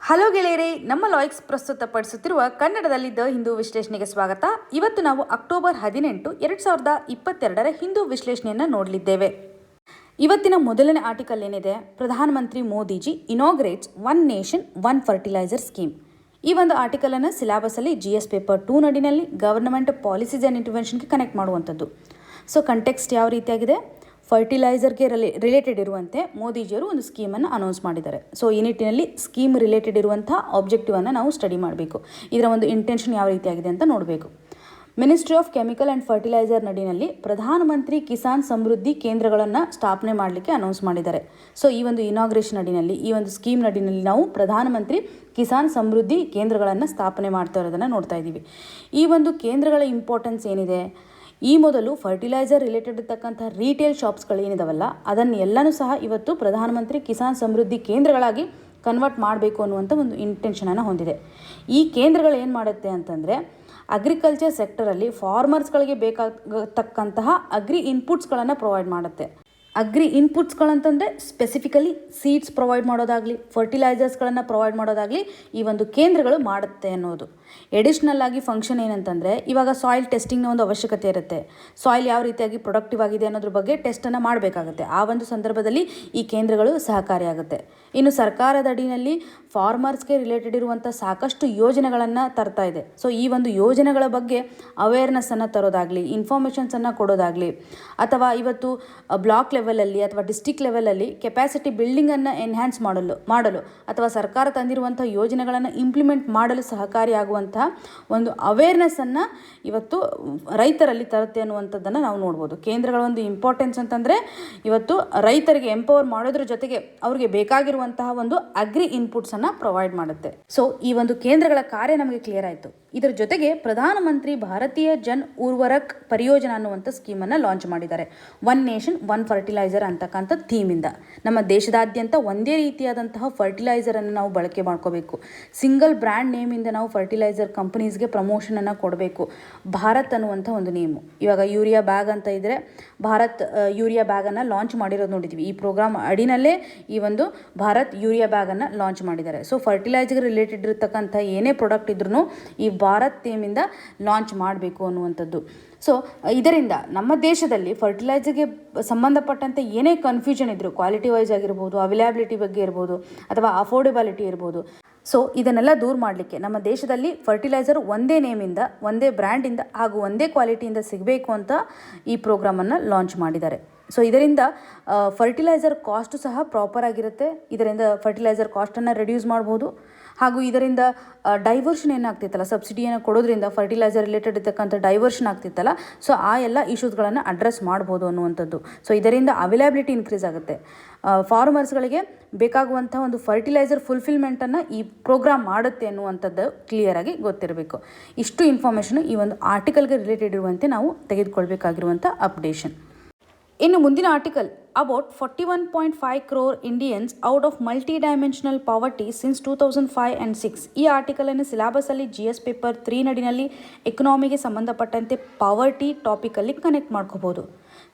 Hello ಗೆಳೆಯರೇ, ನಮ್ಮ ಲಾಯ್ಕ್ಸ್ ಪ್ರಸ್ತುತಪಡಿಸುತ್ತಿರುವ ಕನ್ನಡದಲ್ಲಿ ದ ಹಿಂದೂ ವಿಶ್ಲೇಷಣೆಗೆ ಸ್ವಾಗತ. ಇವತ್ತು ನಾವು ಅಕ್ಟೋಬರ್ 18, 2022ರ ಹಿಂದೂ ವಿಶ್ಲೇಷಣೆಯನ್ನು ನೋಡಲಿದ್ದೇವೆ. ಇವತ್ತಿನ ಮೊದಲನೇ ಆರ್ಟಿಕಲ್ ಏನಿದೆ, ಪ್ರಧಾನಮಂತ್ರಿ Modiji ಇನಾಗ್ರೇಟ್ಸ್ one nation one fertiliser scheme. ಈ ಒಂದು ಆರ್ಟಿಕಲನ್ನು ಸಿಲೆಬಸಲ್ಲಿ GS paper 2 ನಡಿನಲ್ಲಿ government policies and ಇಂಟರ್ವೆನ್ಷನ್ಗೆ connect ಮಾಡುವಂಥದ್ದು. ಸೊ ಕಂಟೆಕ್ಸ್ಟ್ ಯಾವ ರೀತಿಯಾಗಿದೆ, ಫರ್ಟಿಲೈಸರ್ಗೆ ರಿಲೇಟೆಡ್ ಇರುವಂತೆ ಮೋದಿಜಿಯವರು ಒಂದು ಸ್ಕೀಮನ್ನು ಅನೌನ್ಸ್ ಮಾಡಿದ್ದಾರೆ. ಸೊ ಈ ನಿಟ್ಟಿನಲ್ಲಿ ಸ್ಕೀಮ್ ರಿಲೇಟೆಡ್ ಇರುವಂಥ ಆಬ್ಜೆಕ್ಟಿವನ್ನು ನಾವು ಸ್ಟಡಿ ಮಾಡಬೇಕು. ಇದರ ಒಂದು ಇಂಟೆನ್ಷನ್ ಯಾವ ರೀತಿಯಾಗಿದೆ ಅಂತ ನೋಡಬೇಕು. Ministry of chemical and fertiliser ನಡಿನಲ್ಲಿ ಪ್ರಧಾನಮಂತ್ರಿ ಕಿಸಾನ್ ಸಮೃದ್ಧಿ ಕೇಂದ್ರಗಳನ್ನು ಸ್ಥಾಪನೆ ಮಾಡಲಿಕ್ಕೆ ಅನೌನ್ಸ್ ಮಾಡಿದ್ದಾರೆ. ಸೊ ಈ ಒಂದು ಇನಾಗ್ರೇಷನ್ ನಡಿನಲ್ಲಿ, ಈ ಒಂದು ಸ್ಕೀಮ್ ನಡಿನಲ್ಲಿ ನಾವು ಪ್ರಧಾನಮಂತ್ರಿ ಕಿಸಾನ್ ಸಮೃದ್ಧಿ ಕೇಂದ್ರಗಳನ್ನು ಸ್ಥಾಪನೆ ಮಾಡ್ತಾ ಇರೋದನ್ನು ನೋಡ್ತಾ ಇದ್ದೀವಿ. ಈ ಒಂದು ಕೇಂದ್ರಗಳ ಇಂಪಾರ್ಟೆನ್ಸ್ ಏನಿದೆ, ಈ ಮೊದಲು ಫರ್ಟಿಲೈಸರ್ ರಿಲೇಟೆಡ್ ಇರ್ತಕ್ಕಂಥ ರೀಟೇಲ್ ಶಾಪ್ಸ್ಗಳು ಏನಿದಾವಲ್ಲ, ಅದನ್ನು ಎಲ್ಲನೂ ಸಹ ಇವತ್ತು ಪ್ರಧಾನಮಂತ್ರಿ ಕಿಸಾನ್ ಸಮೃದ್ಧಿ ಕೇಂದ್ರಗಳಾಗಿ ಕನ್ವರ್ಟ್ ಮಾಡಬೇಕು ಅನ್ನುವಂಥ ಒಂದು ಇಂಟೆನ್ಷನನ್ನು ಹೊಂದಿದೆ. ಈ ಕೇಂದ್ರಗಳು ಏನು ಮಾಡುತ್ತೆ ಅಂತಂದರೆ, ಅಗ್ರಿಕಲ್ಚರ್ ಸೆಕ್ಟರಲ್ಲಿ ಫಾರ್ಮರ್ಸ್ಗಳಿಗೆ ಬೇಕಾಗತಕ್ಕಂತಹ ಅಗ್ರಿ ಇನ್ಪುಟ್ಸ್ಗಳನ್ನು ಪ್ರೊವೈಡ್ ಮಾಡುತ್ತೆ. ಅಗ್ರಿ ಇನ್ಪುಟ್ಸ್ಗಳಂತಂದರೆ ಸ್ಪೆಸಿಫಿಕಲಿ ಸೀಡ್ಸ್ ಪ್ರೊವೈಡ್ ಮಾಡೋದಾಗಲಿ, ಫರ್ಟಿಲೈಸರ್ಸ್ಗಳನ್ನು ಪ್ರೊವೈಡ್ ಮಾಡೋದಾಗಲಿ ಈ ಒಂದು ಕೇಂದ್ರಗಳು ಮಾಡುತ್ತೆ ಅನ್ನೋದು. ಎಡಿಷ್ನಲ್ ಆಗಿ ಫಂಕ್ಷನ್ ಏನಂತಂದರೆ, ಇವಾಗ ಸಾಯಿಲ್ ಟೆಸ್ಟಿಂಗ್ನ ಒಂದು ಅವಶ್ಯಕತೆ ಇರುತ್ತೆ. ಸಾಯಿಲ್ ಯಾವ ರೀತಿಯಾಗಿ ಪ್ರೊಡಕ್ಟಿವ್ ಆಗಿದೆ ಅನ್ನೋದ್ರ ಬಗ್ಗೆ ಟೆಸ್ಟನ್ನು ಮಾಡಬೇಕಾಗುತ್ತೆ. ಆ ಒಂದು ಸಂದರ್ಭದಲ್ಲಿ ಈ ಕೇಂದ್ರಗಳು ಸಹಕಾರಿಯಾಗುತ್ತೆ. ಇನ್ನು ಸರ್ಕಾರದ ಅಡಿಯಲ್ಲಿ ಫಾರ್ಮರ್ಸ್ಗೆ ರಿಲೇಟೆಡ್ ಇರುವಂಥ ಸಾಕಷ್ಟು ಯೋಜನೆಗಳನ್ನು ತರ್ತಾ ಇದೆ. ಸೊ ಈ ಒಂದು ಯೋಜನೆಗಳ ಬಗ್ಗೆ ಅವೇರ್ನೆಸ್ಸನ್ನು ತರೋದಾಗಲಿ, ಇನ್ಫಾರ್ಮೇಷನ್ಸನ್ನು ಕೊಡೋದಾಗಲಿ, ಅಥವಾ ಇವತ್ತು ಬ್ಲಾಕ್ ಲೆವೆಲಲ್ಲಿ ಅಥವಾ ಡಿಸ್ಟಿಕ್ ಲೆವೆಲಲ್ಲಿ ಕೆಪಾಸಿಟಿ ಬಿಲ್ಡಿಂಗನ್ನು ಎನ್ಹ್ಯಾನ್ಸ್ ಮಾಡಲು ಅಥವಾ ಸರ್ಕಾರ ತಂದಿರುವಂಥ ಯೋಜನೆಗಳನ್ನು ಇಂಪ್ಲಿಮೆಂಟ್ ಮಾಡಲು ಸಹಕಾರಿಯಾಗುವಂಥ ಒಂದು ಅವೇರ್ನೆಸ್ಸನ್ನು ಇವತ್ತು ರೈತರಲ್ಲಿ ತರುತ್ತೆ ಅನ್ನುವಂಥದ್ದನ್ನು ನಾವು ನೋಡ್ಬೋದು. ಕೇಂದ್ರಗಳ ಒಂದು ಇಂಪಾರ್ಟೆನ್ಸ್ ಅಂತಂದರೆ, ಇವತ್ತು ರೈತರಿಗೆ ಎಂಪವರ್ ಮಾಡೋದ್ರ ಜೊತೆಗೆ ಅವ್ರಿಗೆ ಬೇಕಾಗಿರುವಂತಹ ಒಂದು ಅಗ್ರಿ ಇನ್ಪುಟ್ಸನ್ನು ಪ್ರೊವೈಡ್ ಮಾಡುತ್ತೆ. ಸೊ ಈ ಒಂದು ಕೇಂದ್ರಗಳ ಕಾರ್ಯ ನಮಗೆ ಕ್ಲಿಯರ್ ಆಯಿತು. ಇದರ ಜೊತೆಗೆ ಪ್ರಧಾನಮಂತ್ರಿ ಭಾರತೀಯ ಜನ್ ಉರ್ವರಕ್ ಪರಿಯೋಜನಾ ಅನ್ನುವಂಥ ಸ್ಕೀಮನ್ನು ಲಾಂಚ್ ಮಾಡಿದ್ದಾರೆ. ಒನ್ ನೇಷನ್ ಒನ್ ಫರ್ಟಿಲೈಸರ್ ಅಂತಕ್ಕಂಥ ಥೀಮಿಂದ ನಮ್ಮ ದೇಶದಾದ್ಯಂತ ಒಂದೇ ರೀತಿಯಾದಂತಹ ಫರ್ಟಿಲೈಸರನ್ನು ನಾವು ಬಳಕೆ ಮಾಡ್ಕೋಬೇಕು. ಸಿಂಗಲ್ ಬ್ರ್ಯಾಂಡ್ ನೇಮಿಂದ ನಾವು ಫರ್ಟಿಲೈಸರ್ ಕಂಪನೀಸ್ಗೆ ಪ್ರಮೋಷನನ್ನು ಕೊಡಬೇಕು. ಭಾರತ್ ಅನ್ನುವಂಥ ಒಂದು ನೇಮು, ಇವಾಗ ಯೂರಿಯಾ ಬ್ಯಾಗ್ ಅಂತ ಇದ್ದರೆ ಭಾರತ್ ಯೂರಿಯಾ ಬ್ಯಾಗನ್ನು ಲಾಂಚ್ ಮಾಡಿರೋದು ನೋಡಿದ್ವಿ. ಈ ಪ್ರೋಗ್ರಾಮ್ ಅಡಿನಲ್ಲೇ ಈ ಒಂದು ಭಾರತ್ ಯೂರಿಯಾ ಬ್ಯಾಗನ್ನು ಲಾಂಚ್ ಮಾಡಿದ್ದಾರೆ. ಸೊ ಫರ್ಟಿಲೈಸರ್ಗೆ ರಿಲೇಟೆಡ್ ಇರತಕ್ಕಂಥ ಏನೇ ಪ್ರಾಡಕ್ಟ್ ಇದ್ರೂ ಈ ಭಾರತ್ ಥೀಮಿಂದ ಲಾಂಚ್ ಮಾಡಬೇಕು ಅನ್ನುವಂಥದ್ದು. ಸೊ ಇದರಿಂದ ನಮ್ಮ ದೇಶದಲ್ಲಿ ಫರ್ಟಿಲೈಸರ್ಗೆ ಸಂಬಂಧಪಟ್ಟಂತೆ ಏನೇ ಕನ್ಫ್ಯೂಷನ್ ಇದ್ದರೂ, ಕ್ವಾಲಿಟಿ ವೈಸ್ ಆಗಿರ್ಬೋದು, ಅವೈಲಬಿಲಿಟಿ ಬಗ್ಗೆ ಇರ್ಬೋದು, ಅಥವಾ ಅಫೋರ್ಡೆಬಿಲಿಟಿ ಇರ್ಬೋದು, ಸೊ ಇದನ್ನೆಲ್ಲ ದೂರ ಮಾಡಲಿಕ್ಕೆ ನಮ್ಮ ದೇಶದಲ್ಲಿ ಫರ್ಟಿಲೈಸರ್ ಒಂದೇ ನೇಮಿಂದ, ಒಂದೇ ಬ್ರ್ಯಾಂಡಿಂದ ಹಾಗೂ ಒಂದೇ ಕ್ವಾಲಿಟಿಯಿಂದ ಸಿಗಬೇಕು ಅಂತ ಈ ಪ್ರೋಗ್ರಾಮನ್ನು ಲಾಂಚ್ ಮಾಡಿದ್ದಾರೆ. ಸೊ ಇದರಿಂದ ಫರ್ಟಿಲೈಸರ್ ಕಾಸ್ಟು ಸಹ ಪ್ರಾಪರ್ ಆಗಿರುತ್ತೆ. ಇದರಿಂದ ಫರ್ಟಿಲೈಸರ್ ಕಾಸ್ಟನ್ನು ರೆಡ್ಯೂಸ್ ಮಾಡ್ಬೋದು. ಹಾಗೂ ಇದರಿಂದ ಡೈವರ್ಷನ್ ಏನಾಗ್ತಿತ್ತಲ್ಲ, ಸಬ್ಸಿಡಿಯನ್ನು ಕೊಡೋದ್ರಿಂದ ಫರ್ಟಿಲೈಸರ್ ರಿಲೇಟೆಡ್ ಇರ್ತಕ್ಕಂಥ ಡೈವರ್ಷನ್ ಆಗ್ತಿತ್ತಲ್ಲ, ಸೊ ಆ ಎಲ್ಲ ಇಶ್ಯೂಸ್ಗಳನ್ನು ಅಡ್ರೆಸ್ ಮಾಡ್ಬೋದು ಅನ್ನುವಂಥದ್ದು. ಸೊ ಇದರಿಂದ ಅವೈಲಬಿಲಿಟಿ ಇನ್ಕ್ರೀಸ್ ಆಗುತ್ತೆ. ಫಾರ್ಮರ್ಸ್ಗಳಿಗೆ ಬೇಕಾಗುವಂಥ ಒಂದು ಫರ್ಟಿಲೈಸರ್ ಫುಲ್ಫಿಲ್ಮೆಂಟನ್ನು ಈ ಪ್ರೋಗ್ರಾಮ್ ಮಾಡುತ್ತೆ ಅನ್ನುವಂಥದ್ದು ಕ್ಲಿಯರಾಗಿ ಗೊತ್ತಿರಬೇಕು. ಇಷ್ಟು ಇನ್ಫಾರ್ಮೇಷನ್ ಈ ಒಂದು ಆರ್ಟಿಕಲ್ಗೆ ರಿಲೇಟೆಡ್ ಇರುವಂತೆ ನಾವು ತೆಗೆದುಕೊಳ್ಬೇಕಾಗಿರುವಂಥ ಅಪ್ಡೇಷನ್. ಇನ್ನು ಮುಂದಿನ article, about 41.5 crore Indians out of multi dimensional poverty since 2005 and 6. ಈ ಆರ್ಟಿಕಲನ್ನು ಸಿಲೆಬಸಲ್ಲಿ GS ಪೇಪರ್ 3 ನಡಿನಲ್ಲಿ ಎಕನಾಮಿಗೆ ಸಂಬಂಧಪಟ್ಟಂತೆ ಪಾವರ್ಟಿ ಟಾಪಿಕಲ್ಲಿ ಕನೆಕ್ಟ್ ಮಾಡ್ಕೋಬೋದು.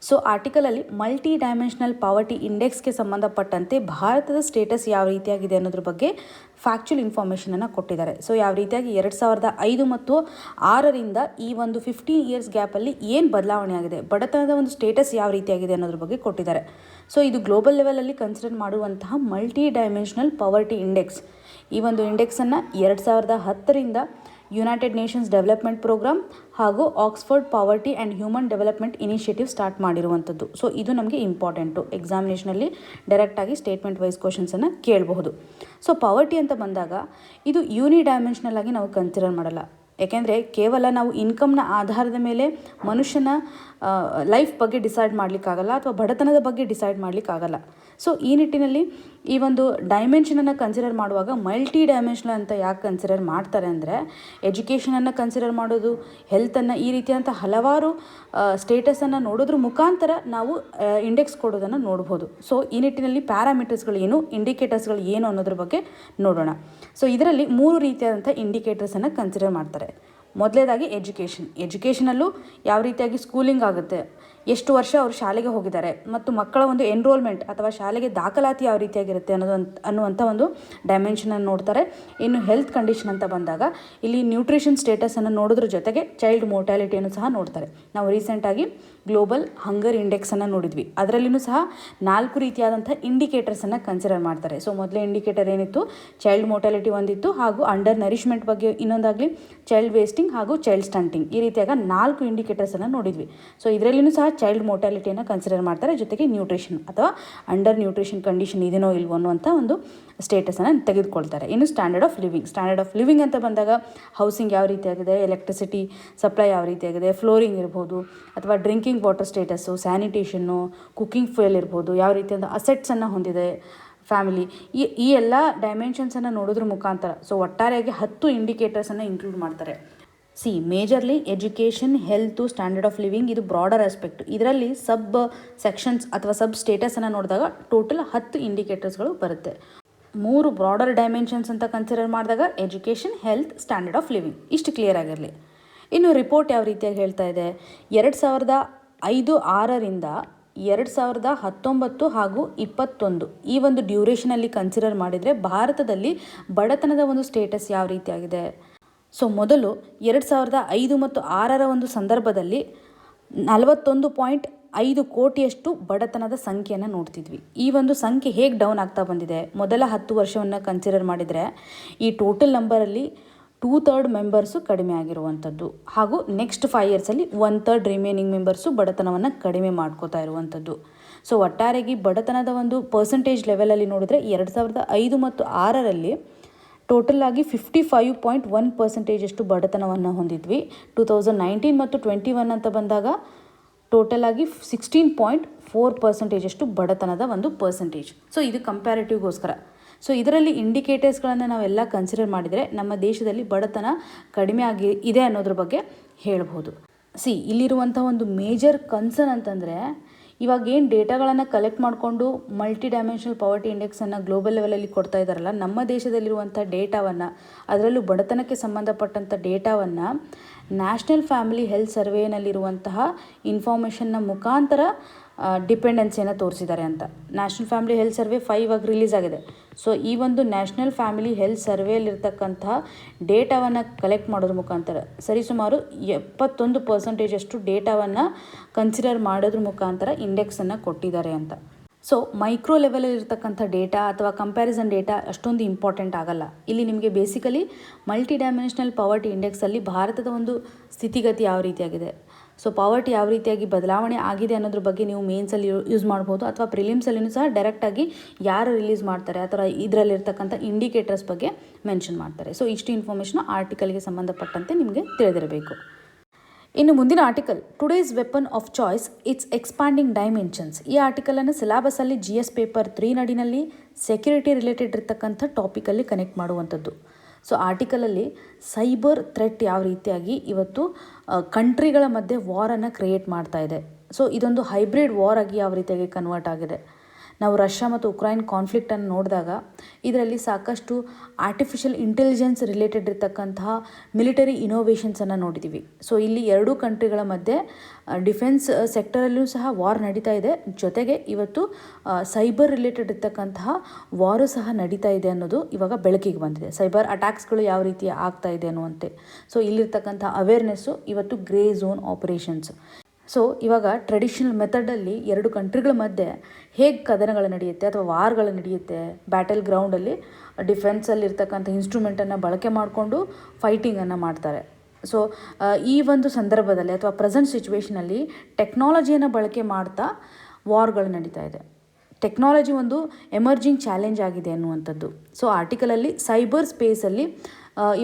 ಸೊ ಆರ್ಟಿಕಲಲ್ಲಿ ಮಲ್ಟಿ ಡೈಮೆನ್ಷನಲ್ ಪಾವರ್ಟಿ ಇಂಡೆಕ್ಸ್ಗೆ ಸಂಬಂಧಪಟ್ಟಂತೆ ಭಾರತದ ಸ್ಟೇಟಸ್ ಯಾವ ರೀತಿಯಾಗಿದೆ ಅನ್ನೋದ್ರ ಬಗ್ಗೆ ಫ್ಯಾಕ್ಚುಯಲ್ ಇನ್ಫಾರ್ಮೇಷನನ್ನು ಕೊಟ್ಟಿದ್ದಾರೆ. ಸೊ ಯಾವ ರೀತಿಯಾಗಿ 2005 ಮತ್ತು 6ರಿಂದ ಈ ಒಂದು 15 years ಗ್ಯಾಪಲ್ಲಿ ಏನು ಬದಲಾವಣೆ ಆಗಿದೆ, ಬಡತನದ ಒಂದು ಸ್ಟೇಟಸ್ ಯಾವ ರೀತಿಯಾಗಿದೆ ಅನ್ನೋದ್ರ ಬಗ್ಗೆ ಕೊಟ್ಟಿದ್ದಾರೆ. ಸೊ ಇದು ಗ್ಲೋಬಲ್ ಲೆವೆಲಲ್ಲಿ ಕನ್ಸಿಡರ್ ಮಾಡುವಂತಹ ಮಲ್ಟಿ ಡೈಮೆನ್ಷನಲ್ ಪಾವರ್ಟಿ ಇಂಡೆಕ್ಸ್. ಈ ಒಂದು ಇಂಡೆಕ್ಸನ್ನು 2010ರಿಂದ ಯುನೈಟೆಡ್ ನೇಷನ್ಸ್ ಡೆವಲಪ್ಮೆಂಟ್ ಪ್ರೋಗ್ರಾಮ್ ಹಾಗೂ Oxford poverty and human development initiative start ಮಾಡಿರುವಂಥದ್ದು. ಸೊ ಇದು ನಮಗೆ ಇಂಪಾರ್ಟೆಂಟು. ಎಕ್ಸಾಮಿನೇಷನಲ್ಲಿ ಡೈರೆಕ್ಟಾಗಿ ಸ್ಟೇಟ್ಮೆಂಟ್ ವೈಸ್ ಕ್ವಶನ್ಸನ್ನು ಕೇಳಬಹುದು. ಸೊ ಪಾವರ್ಟಿ ಅಂತ ಬಂದಾಗ ಇದು ಯೂನಿ ಡೈಮೆನ್ಷನಲ್ ಆಗಿ ನಾವು ಕನ್ಸಿಡರ್ ಮಾಡಲ್ಲ. ಯಾಕೆಂದರೆ ಕೇವಲ ನಾವು ಇನ್ಕಮ್ನ ಆಧಾರದ ಮೇಲೆ ಮನುಷ್ಯನ ಲೈಫ್ ಬಗ್ಗೆ ಡಿಸೈಡ್ ಮಾಡಲಿಕ್ಕಾಗಲ್ಲ, ಅಥವಾ ಬಡತನದ ಬಗ್ಗೆ ಡಿಸೈಡ್ ಮಾಡಲಿಕ್ಕಾಗಲ್ಲ. ಸೊ ಈ ನಿಟ್ಟಿನಲ್ಲಿ ಈ ಒಂದು ಡೈಮೆನ್ಷನನ್ನು ಕನ್ಸಿಡರ್ ಮಾಡುವಾಗ ಮಲ್ಟಿ ಡೈಮೆನ್ಷನಲ್ ಅಂತ ಯಾಕೆ ಕನ್ಸಿಡರ್ ಮಾಡ್ತಾರೆ ಅಂದರೆ, ಎಜುಕೇಷನನ್ನು ಕನ್ಸಿಡರ್ ಮಾಡೋದು, ಹೆಲ್ತನ್ನು, ಈ ರೀತಿಯಾದಂಥ ಹಲವಾರು ಸ್ಟೇಟಸನ್ನು ನೋಡೋದ್ರ ಮುಖಾಂತರ ನಾವು ಇಂಡೆಕ್ಸ್ ಕೊಡೋದನ್ನು ನೋಡ್ಬೋದು. ಸೊ ಈ ನಿಟ್ಟಿನಲ್ಲಿ ಪ್ಯಾರಾಮೀಟರ್ಸ್ಗಳು ಏನು, ಇಂಡಿಕೇಟರ್ಸ್ಗಳು ಏನು ಅನ್ನೋದ್ರ ಬಗ್ಗೆ ನೋಡೋಣ. ಸೊ ಇದರಲ್ಲಿ 3 ರೀತಿಯಾದಂಥ ಇಂಡಿಕೇಟರ್ಸನ್ನು ಕನ್ಸಿಡರ್ ಮಾಡ್ತಾರೆ. ಮೊದಲೇದಾಗಿ ಎಜುಕೇಷನಲ್ಲೂ ಯಾವ ರೀತಿಯಾಗಿ ಸ್ಕೂಲಿಂಗ್ ಆಗುತ್ತೆ, ಎಷ್ಟು ವರ್ಷ ಅವರು ಶಾಲೆಗೆ ಹೋಗಿದ್ದಾರೆ ಮತ್ತು ಮಕ್ಕಳ ಒಂದು ಎನ್ರೋಲ್ಮೆಂಟ್ ಅಥವಾ ಶಾಲೆಗೆ ದಾಖಲಾತಿ ಯಾವ ರೀತಿಯಾಗಿರುತ್ತೆ ಅನ್ನುವಂಥ ಒಂದು ಡೈಮೆನ್ಷನನ್ನು ನೋಡ್ತಾರೆ. ಇನ್ನು ಹೆಲ್ತ್ ಕಂಡೀಷನ್ ಅಂತ ಬಂದಾಗ ಇಲ್ಲಿ ನ್ಯೂಟ್ರಿಷನ್ ಸ್ಟೇಟಸನ್ನು ನೋಡೋದ್ರ ಜೊತೆಗೆ ಚೈಲ್ಡ್ ಮೋರ್ಟಾಲಿಟಿಯನ್ನು ಸಹ ನೋಡ್ತಾರೆ. ನಾವು ರೀಸೆಂಟಾಗಿ ಗ್ಲೋಬಲ್ ಹಂಗರ್ ಇಂಡೆಕ್ಸನ್ನು ನೋಡಿದ್ವಿ. ಅದರಲ್ಲಿಯೂ ಸಹ 4 ರೀತಿಯಾದಂಥ ಇಂಡಿಕೇಟರ್ಸನ್ನು ಕನ್ಸಿಡರ್ ಮಾಡ್ತಾರೆ. ಸೊ ಮೊದಲೇ ಇಂಡಿಕೇಟರ್ ಏನಿತ್ತು, ಚೈಲ್ಡ್ ಮೋರ್ಟಾಲಿಟಿ ಒಂದಿತ್ತು, ಹಾಗೂ ಅಂಡರ್ ನರಿಶ್ಮೆಂಟ್ ಬಗ್ಗೆ ಇನ್ನೊಂದಾಗಲಿ, ಚೈಲ್ಡ್ ವೇಸ್ಟಿಂಗ್ ಹಾಗೂ ಚೈಲ್ಡ್ ಸ್ಟಂಟಿಂಗ್, ಈ ರೀತಿಯಾಗ 4 ಇಂಡಿಕೇಟರ್ಸನ್ನು ನೋಡಿದ್ವಿ. ಸೊ ಇದರಲ್ಲಿಯೂ ಸಹ ಚೈಲ್ಡ್ ಮೋರ್ಟಾಲಿಟಿಯನ್ನು ಕನ್ಸಿಡರ್ ಮಾಡ್ತಾರೆ, ಜೊತೆಗೆ ನ್ಯೂಟ್ರಿಷನ್ ಅಥವಾ ಅಂಡರ್ ನ್ಯೂಟ್ರಿಷನ್ ಕಂಡೀಷನ್ ಇದೆನೋ ಇಲ್ವೋ ಅನ್ನುವಂಥ ಒಂದು ಸ್ಟೇಟಸನ್ನು ತೆಗೆದುಕೊಳ್ತಾರೆ. ಇನ್ನು ಸ್ಟ್ಯಾಂಡರ್ಡ್ ಆಫ್ ಲಿವಿಂಗ್ ಅಂತ ಬಂದಾಗ ಹೌಸಿಂಗ್ ಯಾವ ರೀತಿಯಾಗಿದೆ, ಎಲೆಕ್ಟ್ರಿಸಿಟಿ ಸಪ್ಲೈ ಯಾವ ರೀತಿಯಾಗಿದೆ, ಫ್ಲೋರಿಂಗ್ ಇರ್ಬೋದು, ಅಥವಾ ಡ್ರಿಂಕಿಂಗ್ ವಾಟರ್ ಸ್ಟೇಟಸ್ಸು, ಸ್ಯಾನಿಟೇಷನ್ನು, ಕುಕ್ಕಿಂಗ್ ಫ್ಯೂಯಲ್ ಇರ್ಬೋದು, ಯಾವ ರೀತಿಯಾದ ಅಸೆಟ್ಸನ್ನು ಹೊಂದಿದೆ ಫ್ಯಾಮಿಲಿ, ಈ ಎಲ್ಲ ಡೈಮೆನ್ಷನ್ಸನ್ನು ನೋಡೋದ್ರ ಮುಖಾಂತರ ಸೊ ಒಟ್ಟಾರೆಯಾಗಿ 10 ಇಂಡಿಕೇಟರ್ಸನ್ನು ಇನ್ಕ್ಲೂಡ್ ಮಾಡ್ತಾರೆ. Majorly education, health, standard of living, ಇದು ಬ್ರಾಡರ್ ಆಸ್ಪೆಕ್ಟ್. ಇದರಲ್ಲಿ ಸಬ್ ಸೆಕ್ಷನ್ಸ್ ಅಥವಾ ಸಬ್ ಸ್ಟೇಟಸನ್ನು ನೋಡಿದಾಗ ಟೋಟಲ್ 10 ಇಂಡಿಕೇಟರ್ಸ್ಗಳು ಬರುತ್ತೆ. 3 ಬ್ರಾಡರ್ ಡೈಮೆನ್ಷನ್ಸ್ ಅಂತ ಕನ್ಸಿಡರ್ ಮಾಡಿದಾಗ education, health, standard of living, ಇಷ್ಟು ಕ್ಲಿಯರ್ ಆಗಿರಲಿ. ಇನ್ನು ರಿಪೋರ್ಟ್ ಯಾವ ರೀತಿಯಾಗಿ ಹೇಳ್ತಾ ಇದೆ, 2005-6ರಿಂದ 2019 ಹಾಗೂ 21 ಈ ಒಂದು ಡ್ಯೂರೇಷನಲ್ಲಿ ಕನ್ಸಿಡರ್ ಮಾಡಿದರೆ ಭಾರತದಲ್ಲಿ ಬಡತನದ ಒಂದು ಸ್ಟೇಟಸ್ ಯಾವ ರೀತಿಯಾಗಿದೆ. ಸೊ ಮೊದಲು 2005 ಮತ್ತು 6ರ ಒಂದು ಸಂದರ್ಭದಲ್ಲಿ 41.5 ಕೋಟಿಯಷ್ಟು ಬಡತನದ ಸಂಖ್ಯೆಯನ್ನು ನೋಡ್ತಿದ್ವಿ. ಈ ಒಂದು ಸಂಖ್ಯೆ ಹೇಗೆ ಡೌನ್ ಆಗ್ತಾ ಬಂದಿದೆ, ಮೊದಲ 10 ವರ್ಷವನ್ನು ಕನ್ಸಿಡರ್ ಮಾಡಿದರೆ ಈ ಟೋಟಲ್ ನಂಬರಲ್ಲಿ 2/3 ಮೆಂಬರ್ಸು ಕಡಿಮೆ ಆಗಿರುವಂಥದ್ದು, ಹಾಗೂ ನೆಕ್ಸ್ಟ್ 5 ಇಯರ್ಸಲ್ಲಿ 1/3 ರಿಮೈನಿಂಗ್ ಮೆಂಬರ್ಸು ಬಡತನವನ್ನು ಕಡಿಮೆ ಮಾಡ್ಕೋತಾ ಇರುವಂಥದ್ದು. ಸೊ ಒಟ್ಟಾರೆಯಾಗಿ ಬಡತನದ ಒಂದು ಪರ್ಸೆಂಟೇಜ್ ಲೆವೆಲಲ್ಲಿ ನೋಡಿದ್ರೆ 2005 ಮತ್ತು 6ರಲ್ಲಿ ಟೋಟಲ್ ಆಗಿ 55.1% ಅಷ್ಟು ಬಡತನವನ್ನು ಹೊಂದಿದ್ವಿ. 2019 ಮತ್ತು 21 ಅಂತ ಬಂದಾಗ ಟೋಟಲ್ ಆಗಿ 16.4% ಅಷ್ಟು ಬಡತನದ ಒಂದು ಪರ್ಸೆಂಟೇಜ್. ಸೊ ಇದು ಕಂಪ್ಯಾರಿಟಿವ್ಗೋಸ್ಕರ. ಸೊ ಇದರಲ್ಲಿ ಇಂಡಿಕೇಟರ್ಸ್ಗಳನ್ನು ನಾವೆಲ್ಲ ಕನ್ಸಿಡರ್ ಮಾಡಿದರೆ ನಮ್ಮ ದೇಶದಲ್ಲಿ ಬಡತನ ಕಡಿಮೆ ಇದೆ ಅನ್ನೋದ್ರ ಬಗ್ಗೆ ಹೇಳ್ಬೋದು. ಇಲ್ಲಿರುವಂಥ ಒಂದು ಮೇಜರ್ ಕನ್ಸರ್ನ್ ಅಂತಂದರೆ, ಇವಾಗ ಏನು ಡೇಟಾಗಳನ್ನು ಕಲೆಕ್ಟ್ ಮಾಡಿಕೊಂಡು ಮಲ್ಟಿ ಡೈಮೆನ್ಷನಲ್ ಪಾವರ್ಟಿ ಇಂಡೆಕ್ಸನ್ನು ಗ್ಲೋಬಲ್ ಲೆವೆಲಲ್ಲಿ ಕೊಡ್ತಾ ಇದ್ದಾರಲ್ಲ, ನಮ್ಮ ದೇಶದಲ್ಲಿರುವಂಥ ಡೇಟಾವನ್ನು, ಅದರಲ್ಲೂ ಬಡತನಕ್ಕೆ ಸಂಬಂಧಪಟ್ಟಂಥ ಡೇಟಾವನ್ನು ನ್ಯಾಷನಲ್ ಫ್ಯಾಮಿಲಿ ಹೆಲ್ತ್ ಸರ್ವೇನಲ್ಲಿರುವಂತಹ ಇನ್ಫಾರ್ಮೇಷನ್ನ ಮುಖಾಂತರ ಡಿಪೆಂಡೆನ್ಸಿಯನ್ನು ತೋರಿಸಿದ್ದಾರೆ ಅಂತ. ನ್ಯಾಷನಲ್ ಫ್ಯಾಮಿಲಿ ಹೆಲ್ತ್ ಸರ್ವೆ 5 ಆಗಿ ರಿಲೀಸ್ ಆಗಿದೆ. ಸೊ ಈ ಒಂದು ನ್ಯಾಷನಲ್ ಫ್ಯಾಮಿಲಿ ಹೆಲ್ತ್ ಸರ್ವೆಯಲ್ಲಿರ್ತಕ್ಕಂತಹ ಡೇಟಾವನ್ನು ಕಲೆಕ್ಟ್ ಮಾಡೋದ್ರ ಮುಖಾಂತರ ಸರಿಸುಮಾರು 71% ಅಷ್ಟು ಡೇಟಾವನ್ನು ಕನ್ಸಿಡರ್ ಮಾಡೋದ್ರ ಮುಖಾಂತರ ಇಂಡೆಕ್ಸನ್ನು ಕೊಟ್ಟಿದ್ದಾರೆ ಅಂತ. ಸೊ ಮೈಕ್ರೋ ಲೆವೆಲಲ್ಲಿರ್ತಕ್ಕಂಥ ಡೇಟಾ ಅಥವಾ ಕಂಪ್ಯಾರಿಸನ್ ಡೇಟಾ ಅಷ್ಟೊಂದು ಇಂಪಾರ್ಟೆಂಟ್ ಆಗಲ್ಲ. ಇಲ್ಲಿ ನಿಮಗೆ ಬೇಸಿಕಲಿ ಮಲ್ಟಿ ಡೈಮೆನ್ಷನಲ್ ಪಾವರ್ಟಿ ಇಂಡೆಕ್ಸಲ್ಲಿ ಭಾರತದ ಒಂದು ಸ್ಥಿತಿಗತಿ ಯಾವ ರೀತಿಯಾಗಿದೆ, ಸೊ ಪಾವರ್ಟಿ ಯಾವ ರೀತಿಯಾಗಿ ಬದಲಾವಣೆ ಆಗಿದೆ ಅನ್ನೋದ್ರ ಬಗ್ಗೆ ನೀವು ಮೇನ್ಸಲ್ಲಿ ಯೂಸ್ ಮಾಡ್ಬೋದು, ಅಥವಾ ಪ್ರಿಲಿಮ್ಸಲ್ಲಿನೂ ಸಹ ಡೈರೆಕ್ಟಾಗಿ ಯಾರು ರಿಲೀಸ್ ಮಾಡ್ತಾರೆ ಅಥವಾ ಇದರಲ್ಲಿರ್ತಕ್ಕಂಥ ಇಂಡಿಕೇಟರ್ಸ್ ಬಗ್ಗೆ ಮೆನ್ಷನ್ ಮಾಡ್ತಾರೆ. ಸೊ ಇಷ್ಟು ಇನ್ಫಾರ್ಮೇಷನ್ ಆರ್ಟಿಕಲ್ಗೆ ಸಂಬಂಧಪಟ್ಟಂತೆ ನಿಮಗೆ ತಿಳಿದಿರಬೇಕು. ಇನ್ನು ಮುಂದಿನ article, today's weapon of choice it's expanding dimensions. ಈ ಆರ್ಟಿಕಲನ್ನು ಸಿಲೆಬಸಲ್ಲಿ GS ಪೇಪರ್ 3 ನಡಿನಲ್ಲಿ ಸೆಕ್ಯೂರಿಟಿ ರಿಲೇಟೆಡ್ ಇರ್ತಕ್ಕಂಥ ಟಾಪಿಕಲ್ಲಿ ಕನೆಕ್ಟ್ ಮಾಡುವಂಥದ್ದು. ಸೊ ಆರ್ಟಿಕಲಲ್ಲಿ ಸೈಬರ್ ಥ್ರೆಟ್ ಯಾವ ರೀತಿಯಾಗಿ ಇವತ್ತು ಕಂಟ್ರಿಗಳ ಮಧ್ಯೆ ವಾರನ್ನು ಕ್ರಿಯೇಟ್ ಮಾಡ್ತಾ ಇದೆ. ಸೊ ಇದೊಂದು ಹೈಬ್ರಿಡ್ ವಾರ್ ಆಗಿ ಯಾವ ರೀತಿಯಾಗಿ ಕನ್ವರ್ಟ್ ಆಗಿದೆ. ನಾವು ರಷ್ಯಾ ಮತ್ತು ಉಕ್ರೈನ್ ಕಾನ್ಫ್ಲಿಕ್ಟನ್ನು ನೋಡಿದಾಗ ಇದರಲ್ಲಿ ಸಾಕಷ್ಟು ಆರ್ಟಿಫಿಷಿಯಲ್ ಇಂಟೆಲಿಜೆನ್ಸ್ ರಿಲೇಟೆಡ್ ಇರ್ತಕ್ಕಂತಹ ಮಿಲಿಟರಿ ಇನೋವೇಷನ್ಸನ್ನು ನೋಡಿದ್ದೀವಿ. ಸೊ ಇಲ್ಲಿ ಎರಡೂ ಕಂಟ್ರಿಗಳ ಮಧ್ಯೆ ಡಿಫೆನ್ಸ್ ಸೆಕ್ಟರಲ್ಲೂ ಸಹ ವಾರ್ ನಡೀತಾ ಇದೆ, ಜೊತೆಗೆ ಇವತ್ತು ಸೈಬರ್ ರಿಲೇಟೆಡ್ ಇರ್ತಕ್ಕಂತಹ ವಾರು ಸಹ ನಡೀತಾ ಇದೆ ಅನ್ನೋದು ಇವಾಗ ಬೆಳಕಿಗೆ ಬಂದಿದೆ. ಸೈಬರ್ ಅಟ್ಯಾಕ್ಸ್ಗಳು ಯಾವ ರೀತಿ ಆಗ್ತಾ ಇದೆ ಅನ್ನುವಂತೆ. ಸೊ ಇಲ್ಲಿರ್ತಕ್ಕಂಥ ಅವೇರ್ನೆಸ್ಸು ಇವತ್ತು ಗ್ರೇ ಝೋನ್ ಆಪರೇಷನ್ಸ್. ಸೊ ಇವಾಗ ಟ್ರೆಡಿಷನಲ್ ಮೆಥಡಲ್ಲಿ ಎರಡು ಕಂಟ್ರಿಗಳ ಮಧ್ಯೆ ಹೇಗೆ ಕದನಗಳು ನಡೆಯುತ್ತೆ ಅಥವಾ ವಾರ್ಗಳು ನಡೆಯುತ್ತೆ, ಬ್ಯಾಟಲ್ ಗ್ರೌಂಡಲ್ಲಿ ಡಿಫೆನ್ಸಲ್ಲಿರ್ತಕ್ಕಂಥ ಇನ್ಸ್ಟ್ರೂಮೆಂಟನ್ನು ಬಳಕೆ ಮಾಡಿಕೊಂಡು ಫೈಟಿಂಗನ್ನು ಮಾಡ್ತಾರೆ. ಸೊ ಈ ಒಂದು ಸಂದರ್ಭದಲ್ಲಿ ಅಥವಾ ಪ್ರೆಸೆಂಟ್ ಸಿಚುವೇಷನಲ್ಲಿ ಟೆಕ್ನಾಲಜಿಯನ್ನು ಬಳಕೆ ಮಾಡ್ತಾ ವಾರ್ಗಳು ನಡೀತಾ ಇದೆ. ಟೆಕ್ನಾಲಜಿ ಒಂದು ಎಮರ್ಜಿಂಗ್ ಚಾಲೆಂಜ್ ಆಗಿದೆ ಅನ್ನುವಂಥದ್ದು. ಸೊ ಆರ್ಟಿಕಲಲ್ಲಿ ಸೈಬರ್ ಸ್ಪೇಸಲ್ಲಿ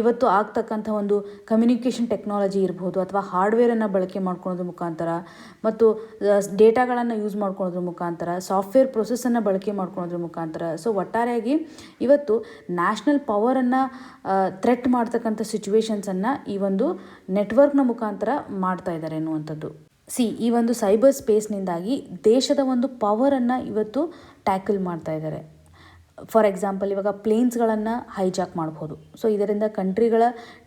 ಇವತ್ತು ಆಗ್ತಕ್ಕಂಥ ಒಂದು ಕಮ್ಯುನಿಕೇಷನ್ ಟೆಕ್ನಾಲಜಿ ಇರ್ಬೋದು ಅಥವಾ ಹಾರ್ಡ್ವೇರನ್ನು ಬಳಕೆ ಮಾಡ್ಕೊಳ್ಳೋದ್ರ ಮುಖಾಂತರ ಮತ್ತು ಡೇಟಾಗಳನ್ನು ಯೂಸ್ ಮಾಡ್ಕೊಳ್ಳೋದ್ರ ಮುಖಾಂತರ, ಸಾಫ್ಟ್ವೇರ್ ಪ್ರೊಸೆಸನ್ನು ಬಳಕೆ ಮಾಡ್ಕೊಳ್ಳೋದ್ರ ಮುಖಾಂತರ, ಸೊ ಒಟ್ಟಾರೆಯಾಗಿ ಇವತ್ತು ನ್ಯಾಷನಲ್ ಪವರನ್ನು ಥ್ರೆಟ್ ಮಾಡ್ತಕ್ಕಂಥ ಸಿಚುವೇಶನ್ಸನ್ನು ಈ ಒಂದು ನೆಟ್ವರ್ಕ್ನ ಮುಖಾಂತರ ಮಾಡ್ತಾ ಇದ್ದಾರೆ ಅನ್ನುವಂಥದ್ದು. ಈ ಒಂದು ಸೈಬರ್ ಸ್ಪೇಸ್ನಿಂದಾಗಿ ದೇಶದ ಒಂದು ಪವರನ್ನು ಇವತ್ತು ಟ್ಯಾಕಲ್ ಮಾಡ್ತಾ ಇದ್ದಾರೆ. ಫಾರ್ ಎಕ್ಸಾಂಪಲ್ ಇವಾಗ ಪ್ಲೇನ್ಸ್ಗಳನ್ನು ಹೈಜಾಕ್ ಮಾಡ್ಬೋದು. ಸೊ ಇದರಿಂದ ಕಂಟ್ರಿಗಳ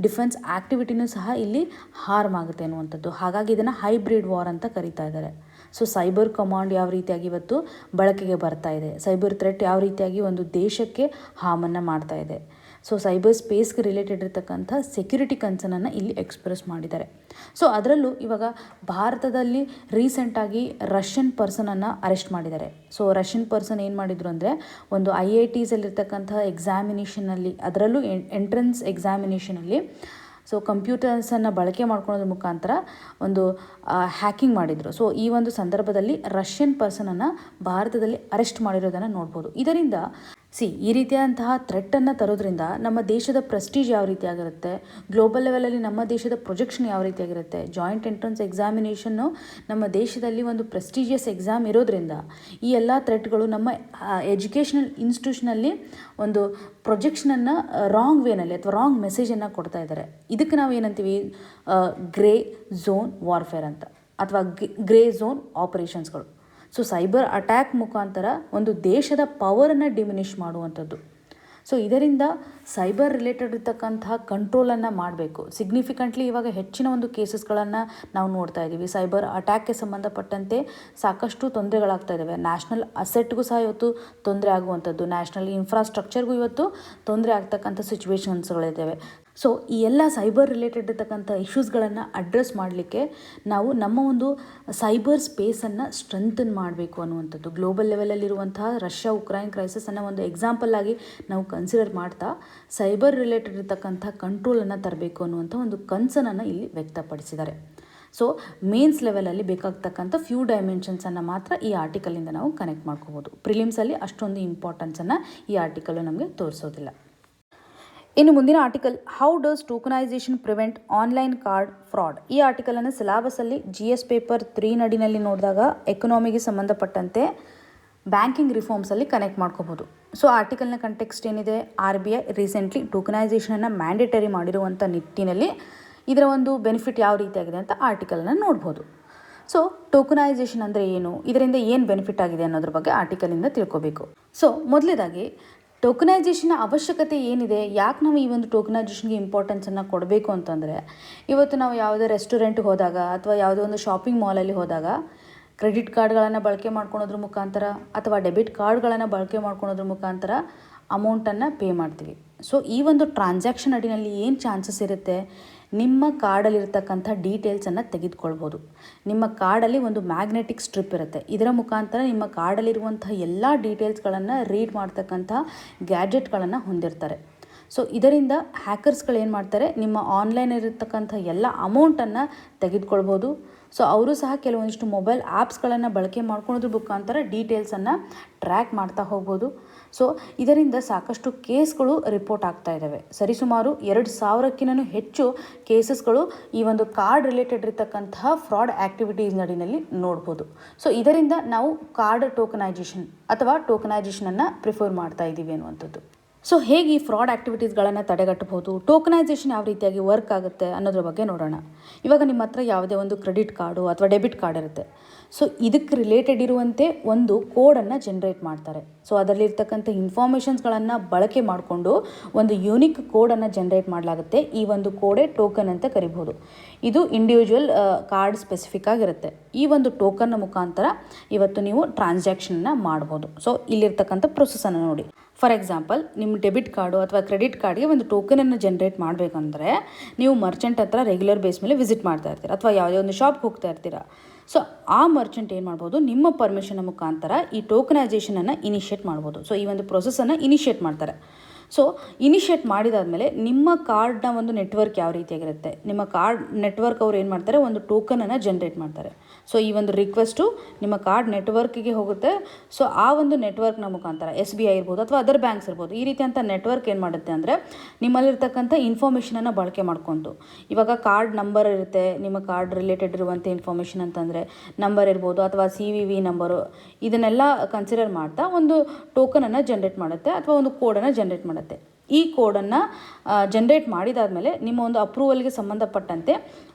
ಡಿಫೆನ್ಸ್ ಆ್ಯಕ್ಟಿವಿಟಿನೂ ಸಹ ಇಲ್ಲಿ ಹಾರ್ಮ್ ಆಗುತ್ತೆ ಅನ್ನುವಂಥದ್ದು. ಹಾಗಾಗಿ ಇದನ್ನು ಹೈಬ್ರಿಡ್ ವಾರ್ ಅಂತ ಕರೀತಾ ಇದ್ದಾರೆ. ಸೊ ಸೈಬರ್ ಕಮಾಂಡ್ ಯಾವ ರೀತಿಯಾಗಿ ಇವತ್ತು ಬಳಕೆಗೆ ಬರ್ತಾ ಇದೆ, ಸೈಬರ್ ಥ್ರೆಟ್ ಯಾವ ರೀತಿಯಾಗಿ ಒಂದು ದೇಶಕ್ಕೆ ಹಾಮನ್ನು ಮಾಡ್ತಾ ಇದೆ. ಸೊ ಸೈಬರ್ ಸ್ಪೇಸ್ಗೆ ರಿಲೇಟೆಡ್ ಇರತಕ್ಕಂಥ ಸೆಕ್ಯುರಿಟಿ ಕನ್ಸರ್ನನ್ನು ಇಲ್ಲಿ ಎಕ್ಸ್ಪ್ರೆಸ್ ಮಾಡಿದ್ದಾರೆ. ಸೊ ಅದರಲ್ಲೂ ಇವಾಗ ಭಾರತದಲ್ಲಿ ರೀಸೆಂಟಾಗಿ ರಷ್ಯನ್ ಪರ್ಸನನ್ನು ಅರೆಸ್ಟ್ ಮಾಡಿದ್ದಾರೆ. ಸೊ ರಷ್ಯನ್ ಪರ್ಸನ್ ಏನು ಮಾಡಿದರು ಅಂದರೆ, ಒಂದು IITಸಲ್ಲಿರ್ತಕ್ಕಂಥ ಎಕ್ಸಾಮಿನೇಷನಲ್ಲಿ, ಅದರಲ್ಲೂ ಎಂಟ್ರೆನ್ಸ್ ಎಕ್ಸಾಮಿನೇಷನಲ್ಲಿ ಸೊ ಕಂಪ್ಯೂಟರ್ಸನ್ನು ಬಳಕೆ ಮಾಡ್ಕೊಳ್ಳೋದ್ರ ಮುಖಾಂತರ ಒಂದು ಹ್ಯಾಕಿಂಗ್ ಮಾಡಿದರು. ಸೊ ಈ ಒಂದು ಸಂದರ್ಭದಲ್ಲಿ ರಷ್ಯನ್ ಪರ್ಸನನ್ನು ಭಾರತದಲ್ಲಿ ಅರೆಸ್ಟ್ ಮಾಡಿರೋದನ್ನು ನೋಡ್ಬೋದು. ಇದರಿಂದ ಈ ರೀತಿಯಾದಂತಹ ಥ್ರೆಟ್ಟನ್ನು ತರೋದ್ರಿಂದ ನಮ್ಮ ದೇಶದ ಪ್ರೆಸ್ಟೀಜ್ ಯಾವ ರೀತಿಯಾಗಿರುತ್ತೆ, ಗ್ಲೋಬಲ್ ಲೆವೆಲಲ್ಲಿ ನಮ್ಮ ದೇಶದ ಪ್ರೊಜೆಕ್ಷನ್ ಯಾವ ರೀತಿಯಾಗಿರುತ್ತೆ. ಜಾಯಿಂಟ್ ಎಂಟ್ರೆನ್ಸ್ ಎಕ್ಸಾಮಿನೇಷನ್ನು ನಮ್ಮ ದೇಶದಲ್ಲಿ ಒಂದು ಪ್ರೆಸ್ಟೀಜಿಯಸ್ ಎಕ್ಸಾಮ್ ಇರೋದ್ರಿಂದ ಈ ಎಲ್ಲ ಥ್ರೆಟ್ಗಳು ನಮ್ಮ ಎಜುಕೇಷನಲ್ ಇನ್ಸ್ಟಿಟ್ಯೂಷನಲ್ಲಿ ಒಂದು ಪ್ರೊಜೆಕ್ಷನನ್ನು ರಾಂಗ್ ವೇನಲ್ಲಿ ಅಥವಾ ರಾಂಗ್ ಮೆಸೇಜನ್ನು ಕೊಡ್ತಾ ಇದ್ದಾರೆ. ಇದಕ್ಕೆ ನಾವು ಏನಂತೀವಿ, ಗ್ರೇ ಝೋನ್ ವಾರ್ಫೇರ್ ಅಂತ, ಅಥವಾ ಗ್ರೇ ಝೋನ್ ಆಪರೇಷನ್ಸ್ಗಳು. ಸೊ ಸೈಬರ್ ಅಟ್ಯಾಕ್ ಮುಖಾಂತರ ಒಂದು ದೇಶದ ಪವರನ್ನು ಡಿಮಿನಿಷ್ ಮಾಡುವಂಥದ್ದು. ಸೊ ಇದರಿಂದ ಸೈಬರ್ ರಿಲೇಟೆಡ್ ಇರ್ತಕ್ಕಂತಹ ಕಂಟ್ರೋಲನ್ನು ಮಾಡಬೇಕು. ಸಿಗ್ನಿಫಿಕೆಂಟ್ಲಿ ಇವಾಗ ಹೆಚ್ಚಿನ ಒಂದು ಕೇಸಸ್ಗಳನ್ನು ನಾವು ನೋಡ್ತಾ ಇದ್ದೀವಿ. ಸೈಬರ್ ಅಟ್ಯಾಕ್ಗೆ ಸಂಬಂಧಪಟ್ಟಂತೆ ಸಾಕಷ್ಟು ತೊಂದರೆಗಳಾಗ್ತಾ ಇದ್ದಾವೆ. ನ್ಯಾಷನಲ್ ಅಸೆಟ್ಗೂ ಸಹ ಇವತ್ತು ತೊಂದರೆ ಆಗುವಂಥದ್ದು, ನ್ಯಾಷನಲ್ ಇನ್ಫ್ರಾಸ್ಟ್ರಕ್ಚರ್ಗೂ ಇವತ್ತು ತೊಂದರೆ ಆಗ್ತಕ್ಕಂಥ ಸಿಚುವೇಶನ್ಸ್ಗಳಿದ್ದಾವೆ. ಸೊ ಈ ಎಲ್ಲ ಸೈಬರ್ ರಿಲೇಟೆಡ್ ಇರ್ತಕ್ಕಂಥ ಇಶ್ಯೂಸ್ಗಳನ್ನು ಅಡ್ರೆಸ್ ಮಾಡಲಿಕ್ಕೆ ನಾವು ನಮ್ಮ ಒಂದು ಸೈಬರ್ ಸ್ಪೇಸನ್ನು ಸ್ಟ್ರೆಂಥನ್ ಮಾಡಬೇಕು ಅನ್ನುವಂಥದ್ದು. ಗ್ಲೋಬಲ್ ಲೆವೆಲಲ್ಲಿರುವಂತಹ ರಷ್ಯಾ ಉಕ್ರೈನ್ ಕ್ರೈಸಿಸನ್ನು ಒಂದು ಎಕ್ಸಾಂಪಲ್ ಆಗಿ ನಾವು ಕನ್ಸಿಡರ್ ಮಾಡ್ತಾ ಸೈಬರ್ ರಿಲೇಟೆಡ್ ಇರ್ತಕ್ಕಂಥ ಕಂಟ್ರೋಲನ್ನು ತರಬೇಕು ಅನ್ನುವಂಥ ಒಂದು ಕನ್ಸರ್ನನ್ನು ಇಲ್ಲಿ ವ್ಯಕ್ತಪಡಿಸಿದ್ದಾರೆ. ಸೊ ಮೇನ್ಸ್ ಲೆವೆಲಲ್ಲಿ ಬೇಕಾಗ್ತಕ್ಕಂಥ ಫ್ಯೂ ಡೈಮೆನ್ಷನ್ಸನ್ನು ಮಾತ್ರ ಈ ಆರ್ಟಿಕಲಿಂದ ನಾವು ಕನೆಕ್ಟ್ ಮಾಡ್ಕೋಬೋದು. ಪ್ರಿಲಿಮ್ಸಲ್ಲಿ ಅಷ್ಟೊಂದು ಇಂಪಾರ್ಟೆನ್ಸನ್ನು ಈ ಆರ್ಟಿಕಲ್ ನಮಗೆ ತೋರಿಸೋದಿಲ್ಲ. ಇನ್ನು ಮುಂದಿನ article, how does tokenisation prevent online card fraud. ಈ ಆರ್ಟಿಕಲನ್ನು ಸಿಲಾಬಸಲ್ಲಿ GS ಪೇಪರ್ 3 ನಡಿನಲ್ಲಿ ನೋಡಿದಾಗ ಎಕನಾಮಿಗೆ ಸಂಬಂಧಪಟ್ಟಂತೆ ಬ್ಯಾಂಕಿಂಗ್ ರಿಫಾರ್ಮ್ಸಲ್ಲಿ ಕನೆಕ್ಟ್ ಮಾಡ್ಕೋಬೋದು. ಸೊ ಆರ್ಟಿಕಲ್ನ ಕಂಟೆಕ್ಸ್ಟ್ ಏನಿದೆ, RBI ರೀಸೆಂಟ್ಲಿ ಟೋಕನೈಸೇಷನನ್ನು ಮ್ಯಾಂಡೇಟರಿ ಮಾಡಿರುವಂಥ ನಿಟ್ಟಿನಲ್ಲಿ ಇದರ ಒಂದು ಬೆನಿಫಿಟ್ ಯಾವ ರೀತಿಯಾಗಿದೆ ಅಂತ ಆರ್ಟಿಕಲನ್ನು ನೋಡ್ಬೋದು. ಸೊ ಟೋಕನೈಸೇಷನ್ ಅಂದರೆ ಏನು, ಇದರಿಂದ ಏನು ಬೆನಿಫಿಟ್ ಆಗಿದೆ ಅನ್ನೋದ್ರ ಬಗ್ಗೆ ಆರ್ಟಿಕಲಿಂದ ತಿಳ್ಕೋಬೇಕು. ಸೊ ಮೊದಲೇದಾಗಿ ಟೋಕನೈಸೇಷನ್ನ ಅವಶ್ಯಕತೆ ಏನಿದೆ, ಯಾಕೆ ನಾವು ಈ ಒಂದು ಟೋಕನೈಸೇಷನ್ಗೆ ಇಂಪಾರ್ಟೆನ್ಸನ್ನು ಕೊಡಬೇಕು ಅಂತಂದರೆ, ಇವತ್ತು ನಾವು ಯಾವುದೇ ರೆಸ್ಟೋರೆಂಟ್ಗೆ ಹೋದಾಗ ಅಥವಾ ಯಾವುದೋ ಒಂದು ಶಾಪಿಂಗ್ ಮಾಲಲ್ಲಿ ಹೋದಾಗ ಕ್ರೆಡಿಟ್ ಕಾರ್ಡ್ಗಳನ್ನು ಬಳಕೆ ಮಾಡ್ಕೊಳೋದ್ರ ಮುಖಾಂತರ ಅಥವಾ ಡೆಬಿಟ್ ಕಾರ್ಡ್ಗಳನ್ನು ಬಳಕೆ ಮಾಡ್ಕೊಳೋದ್ರ ಮುಖಾಂತರ ಅಮೌಂಟನ್ನು ಪೇ ಮಾಡ್ತೀವಿ. ಸೊ ಈ ಒಂದು ಟ್ರಾನ್ಸಾಕ್ಷನ್ ಅಡಿನಲ್ಲಿ ಏನು ಚಾನ್ಸಸ್ ಇರುತ್ತೆ, ನಿಮ್ಮ ಕಾರ್ಡಲ್ಲಿರ್ತಕ್ಕಂಥ ಡೀಟೇಲ್ಸನ್ನು ತೆಗೆದುಕೊಳ್ಬೋದು. ನಿಮ್ಮ ಕಾರ್ಡಲ್ಲಿ ಒಂದು ಮ್ಯಾಗ್ನೆಟಿಕ್ ಸ್ಟ್ರಿಪ್ ಇರುತ್ತೆ. ಇದರ ಮುಖಾಂತರ ನಿಮ್ಮ ಕಾರ್ಡಲ್ಲಿರುವಂಥ ಎಲ್ಲ ಡೀಟೇಲ್ಸ್ಗಳನ್ನು ರೀಡ್ ಮಾಡ್ತಕ್ಕಂಥ ಗ್ಯಾಜೆಟ್ಗಳನ್ನು ಹೊಂದಿರ್ತಾರೆ. ಸೊ ಇದರಿಂದ ಹ್ಯಾಕರ್ಸ್ಗಳು ಏನು ಮಾಡ್ತಾರೆ, ನಿಮ್ಮ ಆನ್ಲೈನ್ ಇರತಕ್ಕಂಥ ಎಲ್ಲ ಅಮೌಂಟನ್ನು ತೆಗೆದುಕೊಳ್ಬೋದು. ಸೊ ಅವರು ಸಹ ಕೆಲವೊಂದಿಷ್ಟು ಮೊಬೈಲ್ ಆ್ಯಪ್ಸ್ಗಳನ್ನು ಬಳಕೆ ಮಾಡ್ಕೊಳ್ಳೋದ್ರ ಮುಖಾಂತರ ಡೀಟೇಲ್ಸನ್ನು ಟ್ರ್ಯಾಕ್ ಮಾಡ್ತಾ ಹೋಗ್ಬೋದು. ಸೊ ಇದರಿಂದ ಸಾಕಷ್ಟು ಕೇಸ್ಗಳು ರಿಪೋರ್ಟ್ ಆಗ್ತಾ ಇದ್ದಾವೆ. ಸರಿಸುಮಾರು 2000ಕ್ಕಿಂತ ಹೆಚ್ಚು ಕೇಸಸ್ಗಳು ಈ ಒಂದು ಕಾರ್ಡ್ ರಿಲೇಟೆಡ್ ಇರತಕ್ಕಂತಹ ಫ್ರಾಡ್ ಆ್ಯಕ್ಟಿವಿಟೀಸ್ ನಡಿನಲ್ಲಿ ನೋಡ್ಬೋದು. ಸೊ ಇದರಿಂದ ನಾವು ಕಾರ್ಡ್ ಟೋಕನೈಸೇಷನ್ ಅಥವಾ ಟೋಕನೈಸೇಷನನ್ನು ಪ್ರಿಫರ್ ಮಾಡ್ತಾ ಇದ್ದೀವಿ ಅನ್ನುವಂಥದ್ದು. ಸೊ ಹೇಗೆ ಈ ಫ್ರಾಡ್ ಆ್ಯಕ್ಟಿವಿಟೀಸ್ಗಳನ್ನು ತಡೆಗಟ್ಟಬಹುದು, ಟೋಕನೈಸೇಷನ್ ಯಾವ ರೀತಿಯಾಗಿ ವರ್ಕ್ ಆಗುತ್ತೆ ಅನ್ನೋದ್ರ ಬಗ್ಗೆ ನೋಡೋಣ. ಇವಾಗ ನಿಮ್ಮ ಹತ್ರ ಯಾವುದೇ ಒಂದು ಕ್ರೆಡಿಟ್ ಕಾರ್ಡು ಅಥವಾ ಡೆಬಿಟ್ ಕಾರ್ಡ್ ಇರುತ್ತೆ. ಸೊ ಇದಕ್ಕೆ ರಿಲೇಟೆಡ್ ಇರುವಂತೆ ಒಂದು ಕೋಡನ್ನು ಜನ್ರೇಟ್ ಮಾಡ್ತಾರೆ. ಸೊ ಅದರಲ್ಲಿರ್ತಕ್ಕಂಥ ಇನ್ಫಾರ್ಮೇಷನ್ಸ್ಗಳನ್ನು ಬಳಕೆ ಮಾಡಿಕೊಂಡು ಒಂದು ಯೂನಿಕ್ ಕೋಡನ್ನು ಜನ್ರೇಟ್ ಮಾಡಲಾಗುತ್ತೆ. ಈ ಒಂದು ಕೋಡೇ ಟೋಕನ್ ಅಂತ ಕರಿಬೋದು. ಇದು ಇಂಡಿವಿಜುವಲ್ ಕಾರ್ಡ್ ಸ್ಪೆಸಿಫಿಕ್ ಆಗಿರುತ್ತೆ. ಈ ಒಂದು ಟೋಕನ್ನ ಮುಖಾಂತರ ಇವತ್ತು ನೀವು ಟ್ರಾನ್ಸಾಕ್ಷನ್ನ ಮಾಡ್ಬೋದು. ಸೊ ಇಲ್ಲಿರ್ತಕ್ಕಂಥ ಪ್ರೊಸೆಸನ್ನು ನೋಡಿ. ಫಾರ್ ಎಕ್ಸಾಂಪಲ್, ನಿಮ್ಮ ಡೆಬಿಟ್ ಕಾರ್ಡು ಅಥವಾ ಕ್ರೆಡಿಟ್ ಕಾರ್ಡ್ಗೆ ಒಂದು ಟೋಕನನ್ನು ಜನ್ರೇಟ್ ಮಾಡಬೇಕಂದ್ರೆ ನೀವು ಮರ್ಚೆಂಟ್ ಹತ್ರ ರೆಗ್ಯುಲರ್ ಬೇಸ್ ಮೇಲೆ ವಿಸಿಟ್ ಮಾಡ್ತಾ ಇರ್ತೀರ ಅಥವಾ ಯಾವುದೇ ಒಂದು ಶಾಪ್ಗೆ ಹೋಗ್ತಾ ಇರ್ತೀರ. ಸೊ ಆ ಮರ್ಚೆಂಟ್ ಏನು ಮಾಡ್ಬೋದು, ನಿಮ್ಮ ಪರ್ಮಿಷನ್ ಮುಖಾಂತರ ಈ ಟೋಕನೈಸೇಷನನ್ನು ಇನಿಷಿಯೇಟ್ ಮಾಡ್ಬೋದು. ಸೊ ಈ ಒಂದು ಪ್ರೊಸೆಸನ್ನು ಇನಿಷಿಯೇಟ್ ಮಾಡ್ತಾರೆ. ಸೊ ಇನಿಷಿಯೇಟ್ ಮಾಡಿದಾದಮೇಲೆ ನಿಮ್ಮ ಕಾರ್ಡ್ನ ಒಂದು ನೆಟ್ವರ್ಕ್ ಯಾವ ರೀತಿಯಾಗಿರುತ್ತೆ, ನಿಮ್ಮ ಕಾರ್ಡ್ ನೆಟ್ವರ್ಕ್ ಅವ್ರು ಏನು ಮಾಡ್ತಾರೆ, ಒಂದು ಟೋಕನನ್ನು ಜನ್ರೇಟ್ ಮಾಡ್ತಾರೆ. ಸೊ ಈ ಒಂದು ರಿಕ್ವೆಸ್ಟು ನಿಮ್ಮ ಕಾರ್ಡ್ ನೆಟ್ವರ್ಕಿಗೆ ಹೋಗುತ್ತೆ. ಸೊ ಆ ಒಂದು ನೆಟ್ವರ್ಕ್ನ ಮುಖಾಂತರ SBI ಇರ್ಬೋದು ಅಥವಾ ಅದರ್ ಬ್ಯಾಂಕ್ಸ್ ಇರ್ಬೋದು, ಈ ರೀತಿಯಂಥ ನೆಟ್ವರ್ಕ್ ಏನು ಮಾಡುತ್ತೆ ಅಂದರೆ ನಿಮ್ಮಲ್ಲಿರ್ತಕ್ಕಂಥ ಇನ್ಫಾರ್ಮೇಷನನ್ನು ಬಳಕೆ ಮಾಡ್ಕೊಂಡು, ಇವಾಗ ಕಾರ್ಡ್ ನಂಬರ್ ಇರುತ್ತೆ, ನಿಮ್ಮ ಕಾರ್ಡ್ ರಿಲೇಟೆಡ್ ಇರುವಂಥ ಇನ್ಫಾರ್ಮೇಷನ್ ಅಂತಂದರೆ ನಂಬರ್ ಇರ್ಬೋದು ಅಥವಾ CVV ನಂಬರು, ಇದನ್ನೆಲ್ಲ ಕನ್ಸಿಡರ್ ಮಾಡ್ತಾ ಒಂದು ಟೋಕನನ್ನು ಜನ್ರೇಟ್ ಮಾಡುತ್ತೆ ಅಥವಾ ಒಂದು ಕೋಡನ್ನು ಜನ್ರೇಟ್ ಮಾಡುತ್ತೆ. ಈ ಕೋಡನ್ನು ಜನ್ರೇಟ್ ಮಾಡಿದಾದಮೇಲೆ ನಿಮ್ಮ ಒಂದು ಅಪ್ರೂವಲ್ಗೆ ಸಂಬಂಧಪಟ್ಟಂತೆ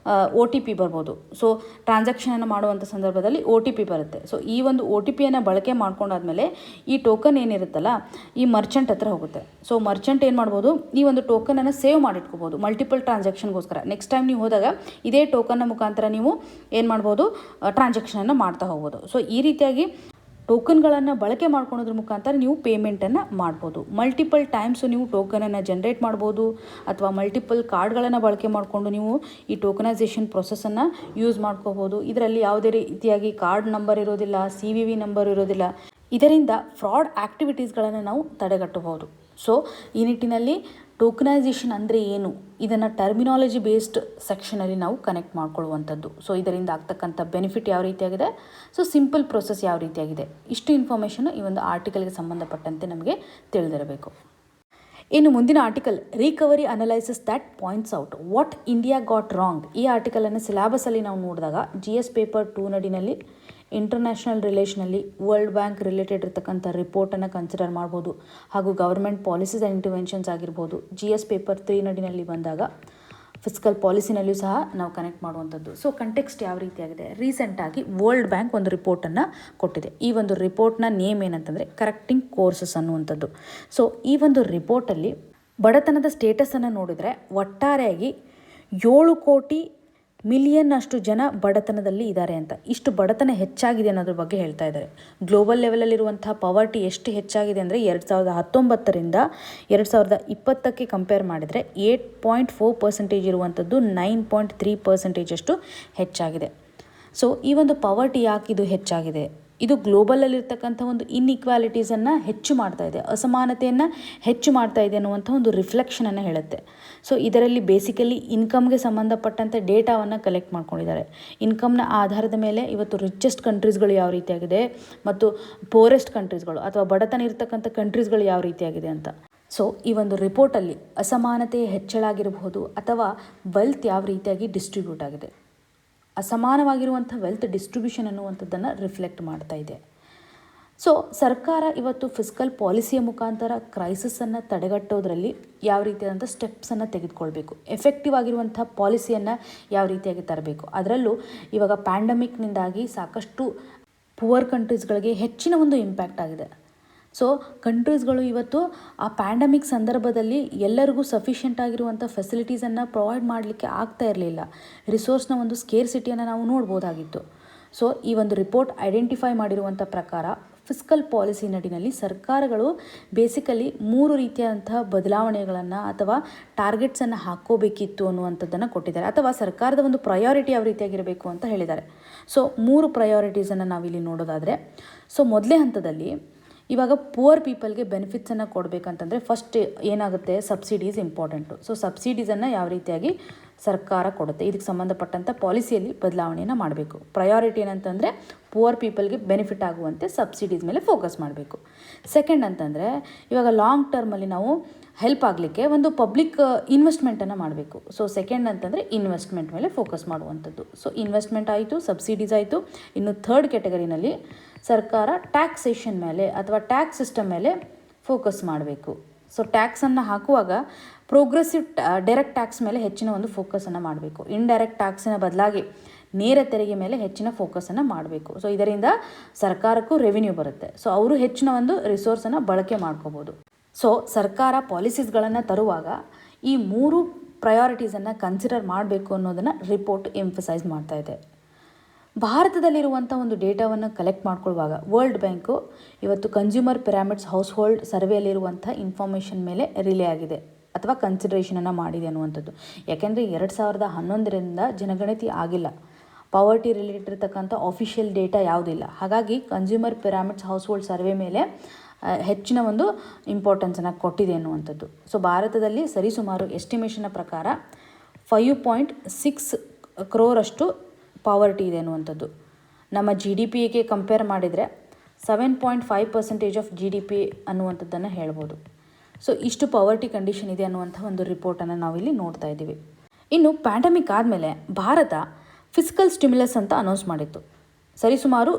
OTP ಬರ್ಬೋದು. ಸೊ ಟ್ರಾನ್ಸಾಕ್ಷನನ್ನು ಮಾಡುವಂಥ ಸಂದರ್ಭದಲ್ಲಿ OTP ಬರುತ್ತೆ. ಸೊ ಈ ಒಂದು OTPಯನ್ನು ಬಳಕೆ ಮಾಡ್ಕೊಂಡಾದ್ಮೇಲೆ ಈ ಟೋಕನ್ ಏನಿರುತ್ತಲ್ಲ ಈ ಮರ್ಚೆಂಟ್ ಹತ್ರ ಹೋಗುತ್ತೆ. ಸೊ ಮರ್ಚೆಂಟ್ ಏನು ಮಾಡ್ಬೋದು, ಈ ಒಂದು ಟೋಕನನ್ನು ಸೇವ್ ಮಾಡಿಟ್ಕೋಬೋದು ಮಲ್ಟಿಪಲ್ ಟ್ರಾನ್ಸಾಕ್ಷನ್ಗೋಸ್ಕರ. ನೆಕ್ಸ್ಟ್ ಟೈಮ್ ನೀವು ಹೋದಾಗ ಇದೇ ಟೋಕನ್ನ ಮುಖಾಂತರ ನೀವು ಏನು ಮಾಡ್ಬೋದು, ಟ್ರಾನ್ಸಾಕ್ಷನನ್ನು ಮಾಡ್ತಾ ಹೋಗ್ಬೋದು. ಸೊ ಈ ರೀತಿಯಾಗಿ ಟೋಕನ್ಗಳನ್ನು ಬಳಕೆ ಮಾಡ್ಕೊಳೋದ್ರ ಮುಖಾಂತರ ನೀವು ಪೇಮೆಂಟನ್ನು ಮಾಡ್ಬೋದು. ಮಲ್ಟಿಪಲ್ ಟೈಮ್ಸು ನೀವು ಟೋಕನನ್ನು ಜನ್ರೇಟ್ ಮಾಡ್ಬೋದು, ಅಥವಾ ಮಲ್ಟಿಪಲ್ ಕಾರ್ಡ್ಗಳನ್ನು ಬಳಕೆ ಮಾಡಿಕೊಂಡು ನೀವು ಈ ಟೋಕನೈಸೇಷನ್ ಪ್ರೊಸೆಸನ್ನು ಯೂಸ್ ಮಾಡ್ಕೋಬೋದು. ಇದರಲ್ಲಿ ಯಾವುದೇ ರೀತಿಯಾಗಿ ಕಾರ್ಡ್ ನಂಬರ್ ಇರೋದಿಲ್ಲ, CVV ನಂಬರ್ ಇರೋದಿಲ್ಲ. ಇದರಿಂದ ಫ್ರಾಡ್ ಆ್ಯಕ್ಟಿವಿಟೀಸ್ಗಳನ್ನು ನಾವು ತಡೆಗಟ್ಟಬಹುದು. ಸೊ ಈ ನಿಟ್ಟಿನಲ್ಲಿ ಟೋಕನೈಸೇಷನ್ ಅಂದರೆ ಏನು, ಇದನ್ನು ಟರ್ಮಿನಾಲಜಿ ಬೇಸ್ಡ್ ಸೆಕ್ಷನಲ್ಲಿ ನಾವು ಕನೆಕ್ಟ್ ಮಾಡ್ಕೊಳ್ಳುವಂಥದ್ದು. ಸೊ ಇದರಿಂದ ಆಗ್ತಕ್ಕಂಥ ಬೆನಿಫಿಟ್ ಯಾವ ರೀತಿಯಾಗಿದೆ, ಸೊ ಸಿಂಪಲ್ ಪ್ರೊಸೆಸ್ ಯಾವ ರೀತಿಯಾಗಿದೆ, ಇಷ್ಟು ಇನ್ಫಾರ್ಮೇಷನ್ ಈ ಒಂದು ಆರ್ಟಿಕಲ್ಗೆ ಸಂಬಂಧಪಟ್ಟಂತೆ ನಮಗೆ ತಿಳಿದಿರಬೇಕು. ಇನ್ನು ಮುಂದಿನ article, recovery analysis that points out what India got wrong. ಈ ಆರ್ಟಿಕಲನ್ನು ಸಿಲೆಬಸಲ್ಲಿ ನಾವು ನೋಡಿದಾಗ GS ಪೇಪರ್ 2 ನಡಿನಲ್ಲಿ ಇಂಟರ್ನ್ಯಾಷನಲ್ ರಿಲೇಷನಲ್ಲಿ ವರ್ಲ್ಡ್ ಬ್ಯಾಂಕ್ ರಿಲೇಟೆಡ್ ಇರ್ತಕ್ಕಂಥ ರಿಪೋರ್ಟನ್ನು ಕನ್ಸಿಡರ್ ಮಾಡ್ಬೋದು, ಹಾಗೂ ಗವರ್ಮೆಂಟ್ ಪಾಲಿಸೀಸ್ ಆ್ಯಂಡ್ ಇಂಟರ್ವೆನ್ಷನ್ಸ್ ಆಗಿರ್ಬೋದು. GS ಪೇಪರ್ 3 ನಡಿನಲ್ಲಿ ಬಂದಾಗ ಫಿಸ್ಕಲ್ ಪಾಲಿಸಿನಲ್ಲಿಯೂ ಸಹ ನಾವು ಕನೆಕ್ಟ್ ಮಾಡುವಂಥದ್ದು. ಸೊ ಕಂಟೆಕ್ಸ್ಟ್ ಯಾವ ರೀತಿಯಾಗಿದೆ, ರೀಸೆಂಟಾಗಿ ವರ್ಲ್ಡ್ ಬ್ಯಾಂಕ್ ಒಂದು ರಿಪೋರ್ಟನ್ನು ಕೊಟ್ಟಿದೆ. ಈ ಒಂದು ರಿಪೋರ್ಟ್ನ ನೇಮ್ ಏನಂತಂದರೆ ಕರೆಕ್ಟಿಂಗ್ ಕೋರ್ಸಸ್ ಅನ್ನುವಂಥದ್ದು. ಸೊ ಈ ಒಂದು ರಿಪೋರ್ಟಲ್ಲಿ ಬಡತನದ ಸ್ಟೇಟಸನ್ನು ನೋಡಿದರೆ ಒಟ್ಟಾರೆಯಾಗಿ 7 ಕೋಟಿ ಮಿಲಿಯನ್ ಅಷ್ಟು ಜನ ಬಡತನದಲ್ಲಿ ಇದ್ದಾರೆ ಅಂತ. ಇಷ್ಟು ಬಡತನ ಹೆಚ್ಚಾಗಿದೆ ಅನ್ನೋದ್ರ ಬಗ್ಗೆ ಹೇಳ್ತಾ ಇದ್ದಾರೆ. ಗ್ಲೋಬಲ್ ಲೆವೆಲಲ್ಲಿರುವಂಥ ಪವರ್ಟಿ ಎಷ್ಟು ಹೆಚ್ಚಾಗಿದೆ ಅಂದರೆ 2019ರಿಂದ 2020ಕ್ಕೆ ಕಂಪೇರ್ ಮಾಡಿದರೆ 8.4% ಇರುವಂಥದ್ದು 9.3% ಅಷ್ಟು ಹೆಚ್ಚಾಗಿದೆ. ಸೊ ಈ ಒಂದು ಪವರ್ಟಿ ಯಾಕೆ ಇದು ಹೆಚ್ಚಾಗಿದೆ, ಇದು ಗ್ಲೋಬಲಲ್ಲಿರ್ತಕ್ಕಂಥ ಒಂದು ಇನ್ಇಕ್ವಾಲಿಟೀಸನ್ನು ಹೆಚ್ಚು ಮಾಡ್ತಾ ಇದೆ, ಅಸಮಾನತೆಯನ್ನು ಹೆಚ್ಚು ಮಾಡ್ತಾ ಇದೆ ಅನ್ನುವಂಥ ಒಂದು ರಿಫ್ಲೆಕ್ಷನನ್ನು ಹೇಳುತ್ತೆ. ಸೊ ಇದರಲ್ಲಿ ಬೇಸಿಕಲಿ ಇನ್ಕಮ್ಗೆ ಸಂಬಂಧಪಟ್ಟಂತೆ ಡೇಟಾವನ್ನು ಕಲೆಕ್ಟ್ ಮಾಡ್ಕೊಂಡಿದ್ದಾರೆ. ಇನ್ಕಮ್ನ ಆಧಾರದ ಮೇಲೆ ಇವತ್ತು ರಿಚೆಸ್ಟ್ ಕಂಟ್ರೀಸ್ಗಳು ಯಾವ ರೀತಿಯಾಗಿದೆ ಮತ್ತು ಪೋರೆಸ್ಟ್ ಕಂಟ್ರೀಸ್ಗಳು ಅಥವಾ ಬಡತನ ಇರತಕ್ಕಂಥ ಕಂಟ್ರೀಸ್ಗಳು ಯಾವ ರೀತಿಯಾಗಿದೆ ಅಂತ. ಸೊ ಈ ಒಂದು ರಿಪೋರ್ಟಲ್ಲಿ ಅಸಮಾನತೆಯ ಹೆಚ್ಚಳ ಆಗಿರಬಹುದು ಅಥವಾ ವೆಲ್ತ್ ಯಾವ ರೀತಿಯಾಗಿ ಡಿಸ್ಟ್ರಿಬ್ಯೂಟ್ ಆಗಿದೆ, ಅಸಮಾನವಾಗಿರುವಂಥ ವೆಲ್ತ್ ಡಿಸ್ಟ್ರಿಬ್ಯೂಷನ್ ಅನ್ನುವಂಥದ್ದನ್ನು ರಿಫ್ಲೆಕ್ಟ್ ಮಾಡ್ತಾ ಇದೆ. ಸೊ ಸರ್ಕಾರ ಇವತ್ತು ಫಿಸ್ಕಲ್ ಪಾಲಿಸಿಯ ಮುಖಾಂತರ ಕ್ರೈಸಿಸನ್ನು ತಡೆಗಟ್ಟೋದ್ರಲ್ಲಿ ಯಾವ ರೀತಿಯಾದಂಥ ಸ್ಟೆಪ್ಸನ್ನು ತೆಗೆದುಕೊಳ್ಬೇಕು, ಎಫೆಕ್ಟಿವ್ ಆಗಿರುವಂಥ ಪಾಲಿಸಿಯನ್ನು ಯಾವ ರೀತಿಯಾಗಿ ತರಬೇಕು. ಅದರಲ್ಲೂ ಇವಾಗ ಪ್ಯಾಂಡಮಿಕ್ನಿಂದಾಗಿ ಸಾಕಷ್ಟು ಪುವರ್ ಕಂಟ್ರೀಸ್ಗಳಿಗೆ ಹೆಚ್ಚಿನ ಒಂದು ಇಂಪ್ಯಾಕ್ಟ್ ಆಗಿದೆ. ಸೊ ಕಂಟ್ರೀಸ್ಗಳು ಇವತ್ತು ಆ ಪ್ಯಾಂಡಮಿಕ್ ಸಂದರ್ಭದಲ್ಲಿ ಎಲ್ಲರಿಗೂ ಸಫಿಷಿಯೆಂಟ್ ಆಗಿರುವಂಥ ಫೆಸಿಲಿಟೀಸನ್ನು ಪ್ರೊವೈಡ್ ಮಾಡಲಿಕ್ಕೆ ಆಗ್ತಾ ಇರಲಿಲ್ಲ. ರಿಸೋರ್ಸ್ನ ಒಂದು ಸ್ಕೇರ್ಸಿಟಿಯನ್ನು ನಾವು ನೋಡ್ಬೋದಾಗಿತ್ತು. ಸೊ ಈ ಒಂದು ರಿಪೋರ್ಟ್ ಐಡೆಂಟಿಫೈ ಮಾಡಿರುವಂಥ ಪ್ರಕಾರ ಫಿಸ್ಕಲ್ ಪಾಲಿಸಿ ನಡಿನಲ್ಲಿ ಸರ್ಕಾರಗಳು ಬೇಸಿಕಲಿ 3 ರೀತಿಯಾದಂತಹ ಬದಲಾವಣೆಗಳನ್ನು ಅಥವಾ ಟಾರ್ಗೆಟ್ಸನ್ನು ಹಾಕ್ಕೋಬೇಕಿತ್ತು ಅನ್ನುವಂಥದ್ದನ್ನು ಕೊಟ್ಟಿದ್ದಾರೆ, ಅಥವಾ ಸರ್ಕಾರದ ಒಂದು ಪ್ರಯಾರಿಟಿ ಯಾವ ರೀತಿಯಾಗಿರಬೇಕು ಅಂತ ಹೇಳಿದ್ದಾರೆ. ಸೊ 3 ಪ್ರಯಾರಿಟೀಸನ್ನು ನಾವಿಲ್ಲಿ ನೋಡೋದಾದರೆ, ಸೊ ಮೊದಲೇ ಹಂತದಲ್ಲಿ ಇವಾಗ ಪುವರ್ ಪೀಪಲ್ಗೆ ಬೆನಿಫಿಟ್ಸನ್ನು ಕೊಡಬೇಕಂತಂದರೆ ಫಸ್ಟ್ ಏನಾಗುತ್ತೆ, ಸಬ್ಸಿಡೀಸ್ ಇಂಪಾರ್ಟೆಂಟು. ಸೊ ಸಬ್ಸಿಡೀಸನ್ನು ಯಾವ ರೀತಿಯಾಗಿ ಸರ್ಕಾರ ಕೊಡುತ್ತೆ, ಇದಕ್ಕೆ ಸಂಬಂಧಪಟ್ಟಂಥ ಪಾಲಿಸಿಯಲ್ಲಿ ಬದಲಾವಣೆಯನ್ನು ಮಾಡಬೇಕು. ಪ್ರಯಾರಿಟಿ ಏನಂತಂದರೆ ಪುವರ್ ಪೀಪಲ್ಗೆ ಬೆನಿಫಿಟ್ ಆಗುವಂತೆ ಸಬ್ಸಿಡೀಸ್ ಮೇಲೆ ಫೋಕಸ್ ಮಾಡಬೇಕು. ಸೆಕೆಂಡ್ ಅಂತಂದರೆ ಇವಾಗ ಲಾಂಗ್ ಟರ್ಮಲ್ಲಿ ನಾವು ಹೆಲ್ಪ್ ಆಗಲಿಕ್ಕೆ ಒಂದು ಪಬ್ಲಿಕ್ ಇನ್ವೆಸ್ಟ್ಮೆಂಟನ್ನು ಮಾಡಬೇಕು. ಸೊ ಸೆಕೆಂಡ್ ಅಂತಂದರೆ ಇನ್ವೆಸ್ಟ್ಮೆಂಟ್ ಮೇಲೆ ಫೋಕಸ್ ಮಾಡುವಂಥದ್ದು. ಸೊ ಇನ್ವೆಸ್ಟ್ಮೆಂಟ್ ಆಯಿತು, ಸಬ್ಸಿಡೀಸ್ ಆಯಿತು. ಇನ್ನು ಥರ್ಡ್ ಕ್ಯಾಟಗರಿನಲ್ಲಿ ಸರ್ಕಾರ ಟ್ಯಾಕ್ಸೇಷನ್ ಮೇಲೆ ಅಥವಾ ಟ್ಯಾಕ್ಸ್ ಸಿಸ್ಟಮ್ ಮೇಲೆ ಫೋಕಸ್ ಮಾಡಬೇಕು. ಸೊ ಟ್ಯಾಕ್ಸನ್ನು ಹಾಕುವಾಗ ಪ್ರೋಗ್ರೆಸಿವ್ ಡೈರೆಕ್ಟ್ ಟ್ಯಾಕ್ಸ್ ಮೇಲೆ ಹೆಚ್ಚಿನ ಒಂದು ಫೋಕಸನ್ನು ಮಾಡಬೇಕು. ಇಂಡೈರೆಕ್ಟ್ ಟ್ಯಾಕ್ಸಿನ ಬದಲಾಗಿ ನೇರ ತೆರಿಗೆ ಮೇಲೆ ಹೆಚ್ಚಿನ ಫೋಕಸನ್ನು ಮಾಡಬೇಕು. ಸೊ ಇದರಿಂದ ಸರ್ಕಾರಕ್ಕೂ ರೆವಿನ್ಯೂ ಬರುತ್ತೆ. ಸೊ ಅವರು ಹೆಚ್ಚಿನ ಒಂದು ರಿಸೋರ್ಸನ್ನು ಬಳಕೆ ಮಾಡ್ಕೋಬೋದು. ಸೊ ಸರ್ಕಾರ ಪಾಲಿಸೀಸ್ಗಳನ್ನು ತರುವಾಗ ಈ 3 ಪ್ರಯಾರಿಟೀಸನ್ನು ಕನ್ಸಿಡರ್ ಮಾಡಬೇಕು ಅನ್ನೋದನ್ನು ರಿಪೋರ್ಟ್ ಎಂಫಸೈಸ್ ಮಾಡ್ತಾ ಇದೆ. ಭಾರತದಲ್ಲಿರುವಂಥ ಒಂದು ಡೇಟಾವನ್ನು ಕಲೆಕ್ಟ್ ಮಾಡ್ಕೊಳ್ಳುವಾಗ ವರ್ಲ್ಡ್ ಬ್ಯಾಂಕು ಇವತ್ತು ಕನ್ಸ್ಯೂಮರ್ ಪಿರಾಮಿಡ್ಸ್ ಹೌಸ್ ಹೋಲ್ಡ್ ಸರ್ವೆಯಲ್ಲಿರುವಂಥ ಇನ್ಫಾರ್ಮೇಷನ್ ಮೇಲೆ ರಿಲೇ ಆಗಿದೆ ಅಥವಾ ಕನ್ಸಿಡರೇಷನನ್ನು ಮಾಡಿದೆ ಅನ್ನುವಂಥದ್ದು. ಯಾಕೆಂದರೆ 2011ರಿಂದ ಜನಗಣತಿ ಆಗಿಲ್ಲ, ಪವರ್ಟಿ ರಿಲೇಟೆಡ್ ಇರ್ತಕ್ಕಂಥ ಆಫಿಷಿಯಲ್ ಡೇಟಾ ಯಾವುದಿಲ್ಲ. ಹಾಗಾಗಿ consumer pyramids household survey ಮೇಲೆ ಹೆಚ್ಚಿನ ಒಂದು ಇಂಪಾರ್ಟೆನ್ಸನ್ನು ಕೊಟ್ಟಿದೆ ಅನ್ನುವಂಥದ್ದು. ಸೊ ಭಾರತದಲ್ಲಿ ಸರಿಸುಮಾರು ಎಸ್ಟಿಮೇಷನ್ನ ಪ್ರಕಾರ 5.6 crore ಪಾವರ್ಟಿ ಇದೆ ಅನ್ನುವಂಥದ್ದು. ನಮ್ಮ GDPಗೆ ಕಂಪೇರ್ ಮಾಡಿದರೆ 7.5% ಆಫ್ GDP ಅನ್ನುವಂಥದ್ದನ್ನು ಹೇಳ್ಬೋದು. ಸೊ ಇಷ್ಟು ಪಾವರ್ಟಿ ಕಂಡೀಷನ್ ಇದೆ ಅನ್ನುವಂಥ ಒಂದು ರಿಪೋರ್ಟನ್ನು ನಾವಿಲ್ಲಿ ನೋಡ್ತಾ ಇದ್ದೀವಿ. ಇನ್ನು ಪ್ಯಾಂಡಮಿಕ್ ಆದಮೇಲೆ ಭಾರತ ಫಿಸ್ಕಲ್ ಸ್ಟಿಮ್ಯುಲಸ್ ಅಂತ ಅನೌನ್ಸ್ ಮಾಡಿತ್ತು. ಸರಿಸುಮಾರು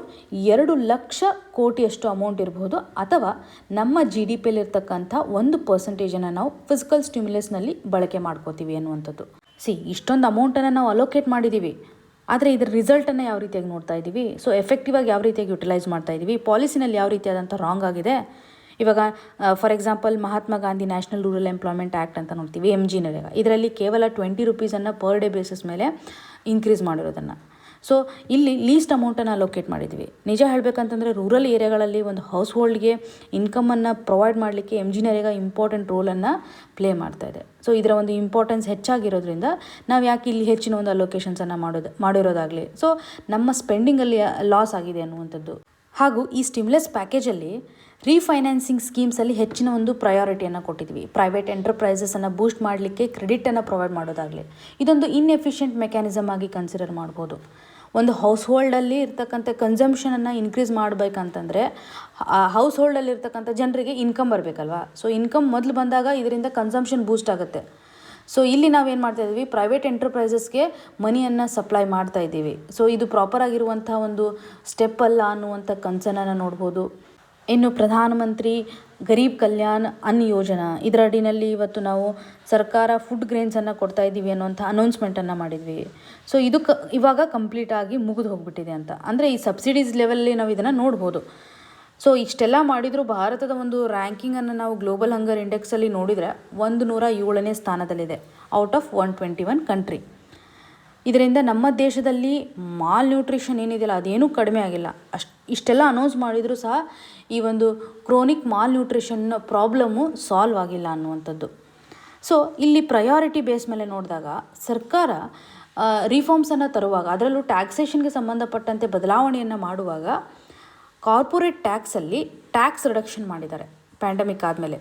2,00,000 ಕೋಟಿಯಷ್ಟು ಅಮೌಂಟ್ ಇರಬಹುದು, ಅಥವಾ ನಮ್ಮ GDPಯಲ್ಲಿರ್ತಕ್ಕಂಥ 1% ನಾವು ಫಿಸಿಕಲ್ ಸ್ಟಿಮ್ಯುಲಸ್ನಲ್ಲಿ ಬಳಕೆ ಮಾಡ್ಕೋತೀವಿ ಅನ್ನುವಂಥದ್ದು. ಇಷ್ಟೊಂದು ಅಮೌಂಟನ್ನು ನಾವು ಅಲೋಕೇಟ್ ಮಾಡಿದ್ದೀವಿ, ಆದರೆ ಇದರ ರಿಸಲ್ಟನ್ನು ಯಾವ ರೀತಿಯಾಗಿ ನೋಡ್ತಾ ಇದ್ದೀವಿ, ಸೊ ಎಫೆಕ್ಟಿವ್ ಆಗಿ ಯಾವ ರೀತಿಯಾಗಿ ಯುಟಿಲೈಸ್ ಮಾಡ್ತಾ ಇದ್ದೀವಿ, ಪಾಲಿಸಿನಲ್ಲಿ ಯಾವ ರೀತಿಯಾದಂಥ ರಾಂಗ್ ಆಗಿದೆ. ಇವಾಗ for example Mahatma Gandhi national rural employment act ಅಂತ ನೋಡ್ತೀವಿ, MG-ನರೇಗಾ. ಇದರಲ್ಲಿ ಕೇವಲ 20 ರೂಪೀಸನ್ನು ಪರ್ ಡೇ ಬೇಸಿಸ್ ಮೇಲೆ ಇನ್ಕ್ರೀಸ್ ಮಾಡಿರೋದನ್ನು. ಸೊ ಇಲ್ಲಿ ಲೀಸ್ಟ್ ಅಮೌಂಟನ್ನು ಅಲೋಕೇಟ್ ಮಾಡಿದ್ವಿ. ನಿಜ ಹೇಳಬೇಕಂತಂದರೆ ರೂರಲ್ ಏರಿಯಾಗಳಲ್ಲಿ ಒಂದು ಹೌಸ್ ಹೋಲ್ಡ್ಗೆ ಇನ್ಕಮನ್ನು ಪ್ರೊವೈಡ್ ಮಾಡಲಿಕ್ಕೆ MG-ನರೇಗಾ ಇಂಪಾರ್ಟೆಂಟ್ ರೋಲನ್ನು ಪ್ಲೇ ಮಾಡ್ತಾ ಇದೆ. ಸೊ ಇದರ ಒಂದು ಇಂಪಾರ್ಟೆನ್ಸ್ ಹೆಚ್ಚಾಗಿರೋದ್ರಿಂದ ನಾವು ಯಾಕೆ ಇಲ್ಲಿ ಹೆಚ್ಚಿನ ಒಂದು ಅಲೋಕೇಶನ್ಸನ್ನು ಮಾಡಿರೋದಾಗಲಿ, ಸೊ ನಮ್ಮ ಸ್ಪೆಂಡಿಂಗಲ್ಲಿ ಲಾಸ್ ಆಗಿದೆ ಅನ್ನುವಂಥದ್ದು. ಹಾಗೂ ಈ ಸ್ಟಿಮ್ಯುಲಸ್ ಪ್ಯಾಕೇಜಲ್ಲಿ ರೀಫೈನಾನ್ಸಿಂಗ್ ಸ್ಕೀಮ್ಸಲ್ಲಿ ಹೆಚ್ಚಿನ ಒಂದು ಪ್ರಯಾರಿಟಿಯನ್ನು ಕೊಟ್ಟಿದ್ವಿ. ಪ್ರೈವೇಟ್ ಎಂಟರ್ಪ್ರೈಸಸನ್ನು ಬೂಸ್ಟ್ ಮಾಡಲಿಕ್ಕೆ ಕ್ರೆಡಿಟನ್ನು ಪ್ರೊವೈಡ್ ಮಾಡೋದಾಗಲಿ, ಇದೊಂದು ಇನ್ಎಫಿಷಿಯೆಂಟ್ ಮೆಕ್ಯಾನಿಸಮ್ ಆಗಿ ಕನ್ಸಿಡರ್ ಮಾಡ್ಬೋದು. ಒಂದು ಹೌಸ್ ಹೋಲ್ಡಲ್ಲಿ ಇರ್ತಕ್ಕಂಥ ಕನ್ಸಂಪ್ಷನನ್ನು ಇನ್ಕ್ರೀಸ್ ಮಾಡಬೇಕಂತಂದರೆ ಹೌಸ್ ಹೋಲ್ಡಲ್ಲಿ ಇರ್ತಕ್ಕಂಥ ಜನರಿಗೆ ಇನ್ಕಮ್ ಬರಬೇಕಲ್ವಾ. ಸೊ ಇನ್ಕಮ್ ಮೊದಲು ಬಂದಾಗ ಇದರಿಂದ ಕನ್ಸಂಪ್ಷನ್ ಬೂಸ್ಟ್ ಆಗುತ್ತೆ. ಸೊ ಇಲ್ಲಿ ನಾವೇನು ಮಾಡ್ತಾಯಿದ್ದೀವಿ, ಪ್ರೈವೇಟ್ ಎಂಟರ್ಪ್ರೈಸಸ್ಗೆ ಮನಿಯನ್ನು ಸಪ್ಲೈ ಮಾಡ್ತಾ ಇದ್ದೀವಿ. ಸೊ ಇದು ಪ್ರಾಪರ್ ಆಗಿರುವಂಥ ಒಂದು ಸ್ಟೆಪ್ ಅಲ್ಲ ಅನ್ನುವಂಥ ಕನ್ಸರ್ನನ್ನು ನೋಡ್ಬೋದು. ಇನ್ನು ಪ್ರಧಾನಮಂತ್ರಿ ಗರೀಬ್ ಕಲ್ಯಾಣ್ ಅನ್ನ ಯೋಜನಾ, ಇದರ ಅಡಿನಲ್ಲಿ ಇವತ್ತು ನಾವು ಸರ್ಕಾರ ಫುಡ್ ಗ್ರೇನ್ಸನ್ನು ಕೊಡ್ತಾ ಇದ್ದೀವಿ ಅನ್ನೋಂಥ ಅನೌನ್ಸ್ಮೆಂಟನ್ನು ಮಾಡಿದ್ವಿ. ಸೊ ಇದು ಇವಾಗ ಕಂಪ್ಲೀಟಾಗಿ ಮುಗಿದು ಹೋಗ್ಬಿಟ್ಟಿದೆ ಅಂತ, ಅಂದರೆ ಈ ಸಬ್ಸಿಡೀಸ್ ಲೆವೆಲಲ್ಲಿ ನಾವು ಇದನ್ನು ನೋಡ್ಬೋದು. ಸೊ ಇಷ್ಟೆಲ್ಲ ಮಾಡಿದರೂ ಭಾರತದ ಒಂದು ರ್ಯಾಂಕಿಂಗನ್ನು ನಾವು ಗ್ಲೋಬಲ್ ಹಂಗರ್ ಇಂಡೆಕ್ಸಲ್ಲಿ ನೋಡಿದರೆ 107ನೇ ಸ್ಥಾನದಲ್ಲಿದೆ ಔಟ್ ಆಫ್ 121 ಕಂಟ್ರಿ. ಇದರಿಂದ ನಮ್ಮ ದೇಶದಲ್ಲಿ ಮಾಲ್ ನ್ಯೂಟ್ರಿಷನ್ ಏನಿದೆಯಲ್ಲ ಅದೇನೂ ಕಡಿಮೆ ಆಗಿಲ್ಲ. ಇಷ್ಟೆಲ್ಲ ಅನೌನ್ಸ್ ಮಾಡಿದರೂ ಸಹ ಈ ಒಂದು chronic mall nutrition problem solve ಆಗಿಲ್ಲ ಅನ್ನುವಂಥದ್ದು. ಸೊ ಇಲ್ಲಿ ಪ್ರಯಾರಿಟಿ ಬೇಸ್ ಮೇಲೆ ನೋಡಿದಾಗ ಸರ್ಕಾರ ರಿಫಾರ್ಮ್ಸನ್ನು ತರುವಾಗ, ಅದರಲ್ಲೂ ಟ್ಯಾಕ್ಸೇಷನ್ಗೆ ಸಂಬಂಧಪಟ್ಟಂತೆ ಬದಲಾವಣೆಯನ್ನು ಮಾಡುವಾಗ ಕಾರ್ಪೊರೇಟ್ ಟ್ಯಾಕ್ಸಲ್ಲಿ ಟ್ಯಾಕ್ಸ್ ರಿಡಕ್ಷನ್ ಮಾಡಿದ್ದಾರೆ. ಪ್ಯಾಂಡಮಿಕ್ ಆದಮೇಲೆ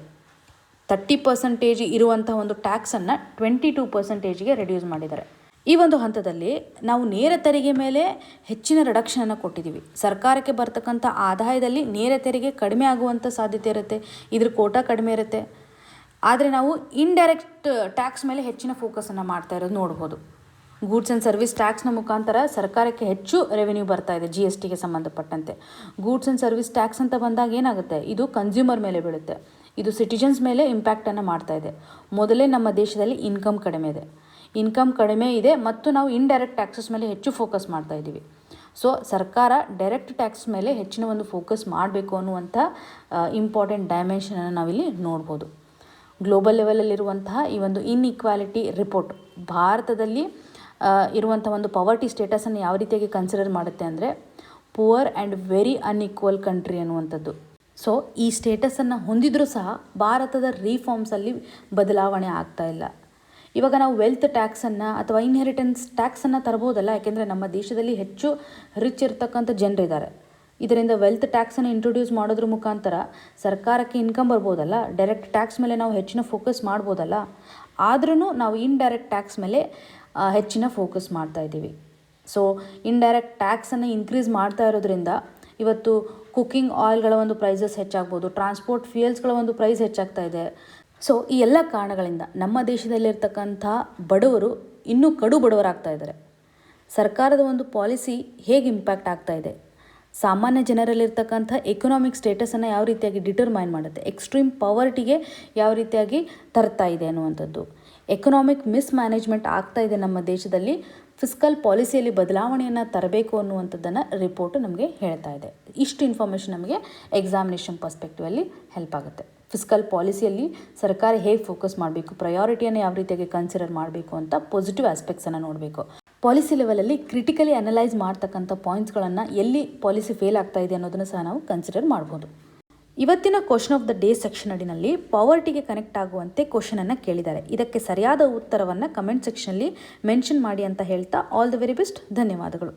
30% ಇರುವಂಥ ಒಂದು ಟ್ಯಾಕ್ಸನ್ನು 22%ಗೆ ರೆಡ್ಯೂಸ್ ಮಾಡಿದ್ದಾರೆ. ಈ ಒಂದು ಹಂತದಲ್ಲಿ ನಾವು ನೇರ ತೆರಿಗೆ ಮೇಲೆ ಹೆಚ್ಚಿನ ರಿಡಕ್ಷನನ್ನು ಕೊಟ್ಟಿದ್ದೀವಿ. ಸರ್ಕಾರಕ್ಕೆ ಬರ್ತಕ್ಕಂಥ ಆದಾಯದಲ್ಲಿ ನೇರ ತೆರಿಗೆ ಕಡಿಮೆ ಆಗುವಂಥ ಸಾಧ್ಯತೆ ಇರುತ್ತೆ, ಇದ್ರ ಕೋಟಾ ಕಡಿಮೆ ಇರುತ್ತೆ. ಆದರೆ ನಾವು ಇಂಡೈರೆಕ್ಟ್ ಟ್ಯಾಕ್ಸ್ ಮೇಲೆ ಹೆಚ್ಚಿನ ಫೋಕಸನ್ನು ಮಾಡ್ತಾ ಇರೋದು ನೋಡ್ಬೋದು. ಗೂಡ್ಸ್ ಆ್ಯಂಡ್ ಸರ್ವಿಸ್ ಟ್ಯಾಕ್ಸ್ನ ಮುಖಾಂತರ ಸರ್ಕಾರಕ್ಕೆ ಹೆಚ್ಚು ರೆವೆನ್ಯೂ ಬರ್ತಾ ಇದೆ. GSTಗೆ ಸಂಬಂಧಪಟ್ಟಂತೆ ಗೂಡ್ಸ್ ಆ್ಯಂಡ್ ಸರ್ವಿಸ್ ಟ್ಯಾಕ್ಸ್ ಅಂತ ಬಂದಾಗ ಏನಾಗುತ್ತೆ, ಇದು ಕನ್ಸ್ಯೂಮರ್ ಮೇಲೆ ಬೀಳುತ್ತೆ, ಇದು ಸಿಟಿಜನ್ಸ್ ಮೇಲೆ ಇಂಪ್ಯಾಕ್ಟನ್ನು ಮಾಡ್ತಾ ಇದೆ. ಮೊದಲೇ ನಮ್ಮ ದೇಶದಲ್ಲಿ ಇನ್ಕಮ್ ಕಡಿಮೆ ಇದೆ ಮತ್ತು ನಾವು ಇಂಡೈರೆಕ್ಟ್ ಟ್ಯಾಕ್ಸಸ್ ಮೇಲೆ ಹೆಚ್ಚು ಫೋಕಸ್ ಮಾಡ್ತಾ ಇದ್ದೀವಿ. ಸೊ ಸರ್ಕಾರ ಡೈರೆಕ್ಟ್ ಟ್ಯಾಕ್ಸ್ ಮೇಲೆ ಹೆಚ್ಚಿನ ಒಂದು ಫೋಕಸ್ ಮಾಡಬೇಕು ಅನ್ನುವಂಥ ಇಂಪಾರ್ಟೆಂಟ್ ಡೈಮೆನ್ಷನನ್ನು ನಾವಿಲ್ಲಿ ನೋಡ್ಬೋದು. ಗ್ಲೋಬಲ್ ಲೆವೆಲಲ್ಲಿರುವಂತಹ ಈ ಒಂದು ಇನ್ಇಕ್ವಾಲಿಟಿ ರಿಪೋರ್ಟ್ ಭಾರತದಲ್ಲಿ ಇರುವಂಥ ಒಂದು ಪವರ್ಟಿ ಸ್ಟೇಟಸನ್ನು ಯಾವ ರೀತಿಯಾಗಿ ಕನ್ಸಿಡರ್ ಮಾಡುತ್ತೆ ಅಂದರೆ poor and very unequal country ಅನ್ನುವಂಥದ್ದು. ಸೊ ಈ ಸ್ಟೇಟಸನ್ನು ಹೊಂದಿದ್ರೂ ಸಹ ಭಾರತದ ರಿಫಾರ್ಮ್ಸಲ್ಲಿ ಬದಲಾವಣೆ ಆಗ್ತಾ ಇಲ್ಲ. ಇವಾಗ ನಾವು ವೆಲ್ತ್ ಟ್ಯಾಕ್ಸನ್ನು ಅಥವಾ ಇನ್ಹೆರಿಟೆನ್ಸ್ ಟ್ಯಾಕ್ಸನ್ನು ತರಬಹುದಲ್ಲ, ಯಾಕೆಂದರೆ ನಮ್ಮ ದೇಶದಲ್ಲಿ ಹೆಚ್ಚು ರಿಚ್ ಇರ್ತಕ್ಕಂಥ ಜನರಿದ್ದಾರೆ. ಇದರಿಂದ ವೆಲ್ತ್ ಟ್ಯಾಕ್ಸನ್ನು ಇಂಟ್ರೊಡ್ಯೂಸ್ ಮಾಡೋದ್ರ ಮುಖಾಂತರ ಸರ್ಕಾರಕ್ಕೆ ಇನ್ಕಮ್ ಬರ್ಬೋದಲ್ಲ, ಡೈರೆಕ್ಟ್ ಟ್ಯಾಕ್ಸ್ ಮೇಲೆ ನಾವು ಹೆಚ್ಚಿನ ಫೋಕಸ್ ಮಾಡ್ಬೋದಲ್ಲ. ಆದ್ರೂ ನಾವು ಇಂಡೈರೆಕ್ಟ್ ಟ್ಯಾಕ್ಸ್ ಮೇಲೆ ಹೆಚ್ಚಿನ ಫೋಕಸ್ ಮಾಡ್ತಾ ಇದ್ದೀವಿ. ಸೊ ಇಂಡೈರೆಕ್ಟ್ ಟ್ಯಾಕ್ಸನ್ನು ಇನ್ಕ್ರೀಸ್ ಮಾಡ್ತಾ ಇರೋದ್ರಿಂದ ಇವತ್ತು ಕುಕ್ಕಿಂಗ್ ಆಯಿಲ್ಗಳ ಒಂದು ಪ್ರೈಸಸ್ ಹೆಚ್ಚಾಗ್ಬೋದು, ಟ್ರಾನ್ಸ್ಪೋರ್ಟ್ ಫ್ಯೂಯಲ್ಸ್ಗಳ ಒಂದು ಪ್ರೈಸ್ ಹೆಚ್ಚಾಗ್ತಾ ಇದೆ. ಸೊ ಈ ಎಲ್ಲ ಕಾರಣಗಳಿಂದ ನಮ್ಮ ದೇಶದಲ್ಲಿರ್ತಕ್ಕಂಥ ಬಡವರು ಇನ್ನೂ ಕಡು ಬಡವರಾಗ್ತಾ ಇದ್ದಾರೆ. ಸರ್ಕಾರದ ಒಂದು ಪಾಲಿಸಿ ಹೇಗೆ ಇಂಪ್ಯಾಕ್ಟ್ ಆಗ್ತಾ ಇದೆ, ಸಾಮಾನ್ಯ ಜನರಲ್ಲಿರ್ತಕ್ಕಂಥ ಎಕನಾಮಿಕ್ ಸ್ಟೇಟಸನ್ನು ಯಾವ ರೀತಿಯಾಗಿ ಡಿಟರ್ಮೈನ್ ಮಾಡುತ್ತೆ, ಎಕ್ಸ್ಟ್ರೀಮ್ ಪವರ್ಟಿಗೆ ಯಾವ ರೀತಿಯಾಗಿ ತರ್ತಾ ಇದೆ ಅನ್ನುವಂಥದ್ದು. ಎಕನಾಮಿಕ್ ಮಿಸ್ಮ್ಯಾನೇಜ್ಮೆಂಟ್ ಆಗ್ತಾ ಇದೆ ನಮ್ಮ ದೇಶದಲ್ಲಿ. ಫಿಸ್ಕಲ್ ಪಾಲಿಸಿಯಲ್ಲಿ ಬದಲಾವಣೆಯನ್ನು ತರಬೇಕು ಅನ್ನುವಂಥದ್ದನ್ನು ರಿಪೋರ್ಟು ನಮಗೆ ಹೇಳ್ತಾ ಇದೆ. ಇಷ್ಟು ಇನ್ಫಾರ್ಮೇಷನ್ ನಮಗೆ ಎಕ್ಸಾಮಿನೇಷನ್ ಪರ್ಸ್ಪೆಕ್ಟಿವಲ್ಲಿ ಹೆಲ್ಪ್ ಆಗುತ್ತೆ. ಫಿಸ್ಕಲ್ ಪಾಲಿಸಿಯಲ್ಲಿ ಸರ್ಕಾರ ಹೇಗೆ ಫೋಕಸ್ ಮಾಡಬೇಕು, ಪ್ರಯಾರಿಟಿಯನ್ನು ಯಾವ ರೀತಿಯಾಗಿ ಕನ್ಸಿಡರ್ ಮಾಡಬೇಕು ಅಂತ ಪಾಸಿಟಿವ್ ಆಸ್ಪೆಕ್ಟ್ಸನ್ನು ನೋಡಬೇಕು. ಪಾಲಿಸಿ ಲೆವೆಲಲ್ಲಿ ಕ್ರಿಟಿಕಲಿ ಅನಲೈಸ್ ಮಾಡ್ತಕ್ಕಂಥ ಪಾಯಿಂಟ್ಸ್ಗಳನ್ನು ಎಲ್ಲಿ ಪಾಲಿಸಿ ಫೇಲ್ ಆಗ್ತಾ ಇದೆ ಅನ್ನೋದನ್ನು ಸಹ ನಾವು ಕನ್ಸಿಡರ್ ಮಾಡ್ಬೋದು. ಇವತ್ತಿನ question of the day section ಅಡಿನಲ್ಲಿ ಪವರ್ಟಿಗೆ ಕನೆಕ್ಟ್ ಆಗುವಂತೆ ಕ್ವಶನನ್ನು ಕೇಳಿದ್ದಾರೆ. ಇದಕ್ಕೆ ಸರಿಯಾದ ಉತ್ತರವನ್ನು ಕಮೆಂಟ್ ಸೆಕ್ಷನಲ್ಲಿ ಮೆನ್ಷನ್ ಮಾಡಿ ಅಂತ ಹೇಳ್ತಾ ಆಲ್ ದ ವೆರಿ ಬೆಸ್ಟ್. ಧನ್ಯವಾದಗಳು.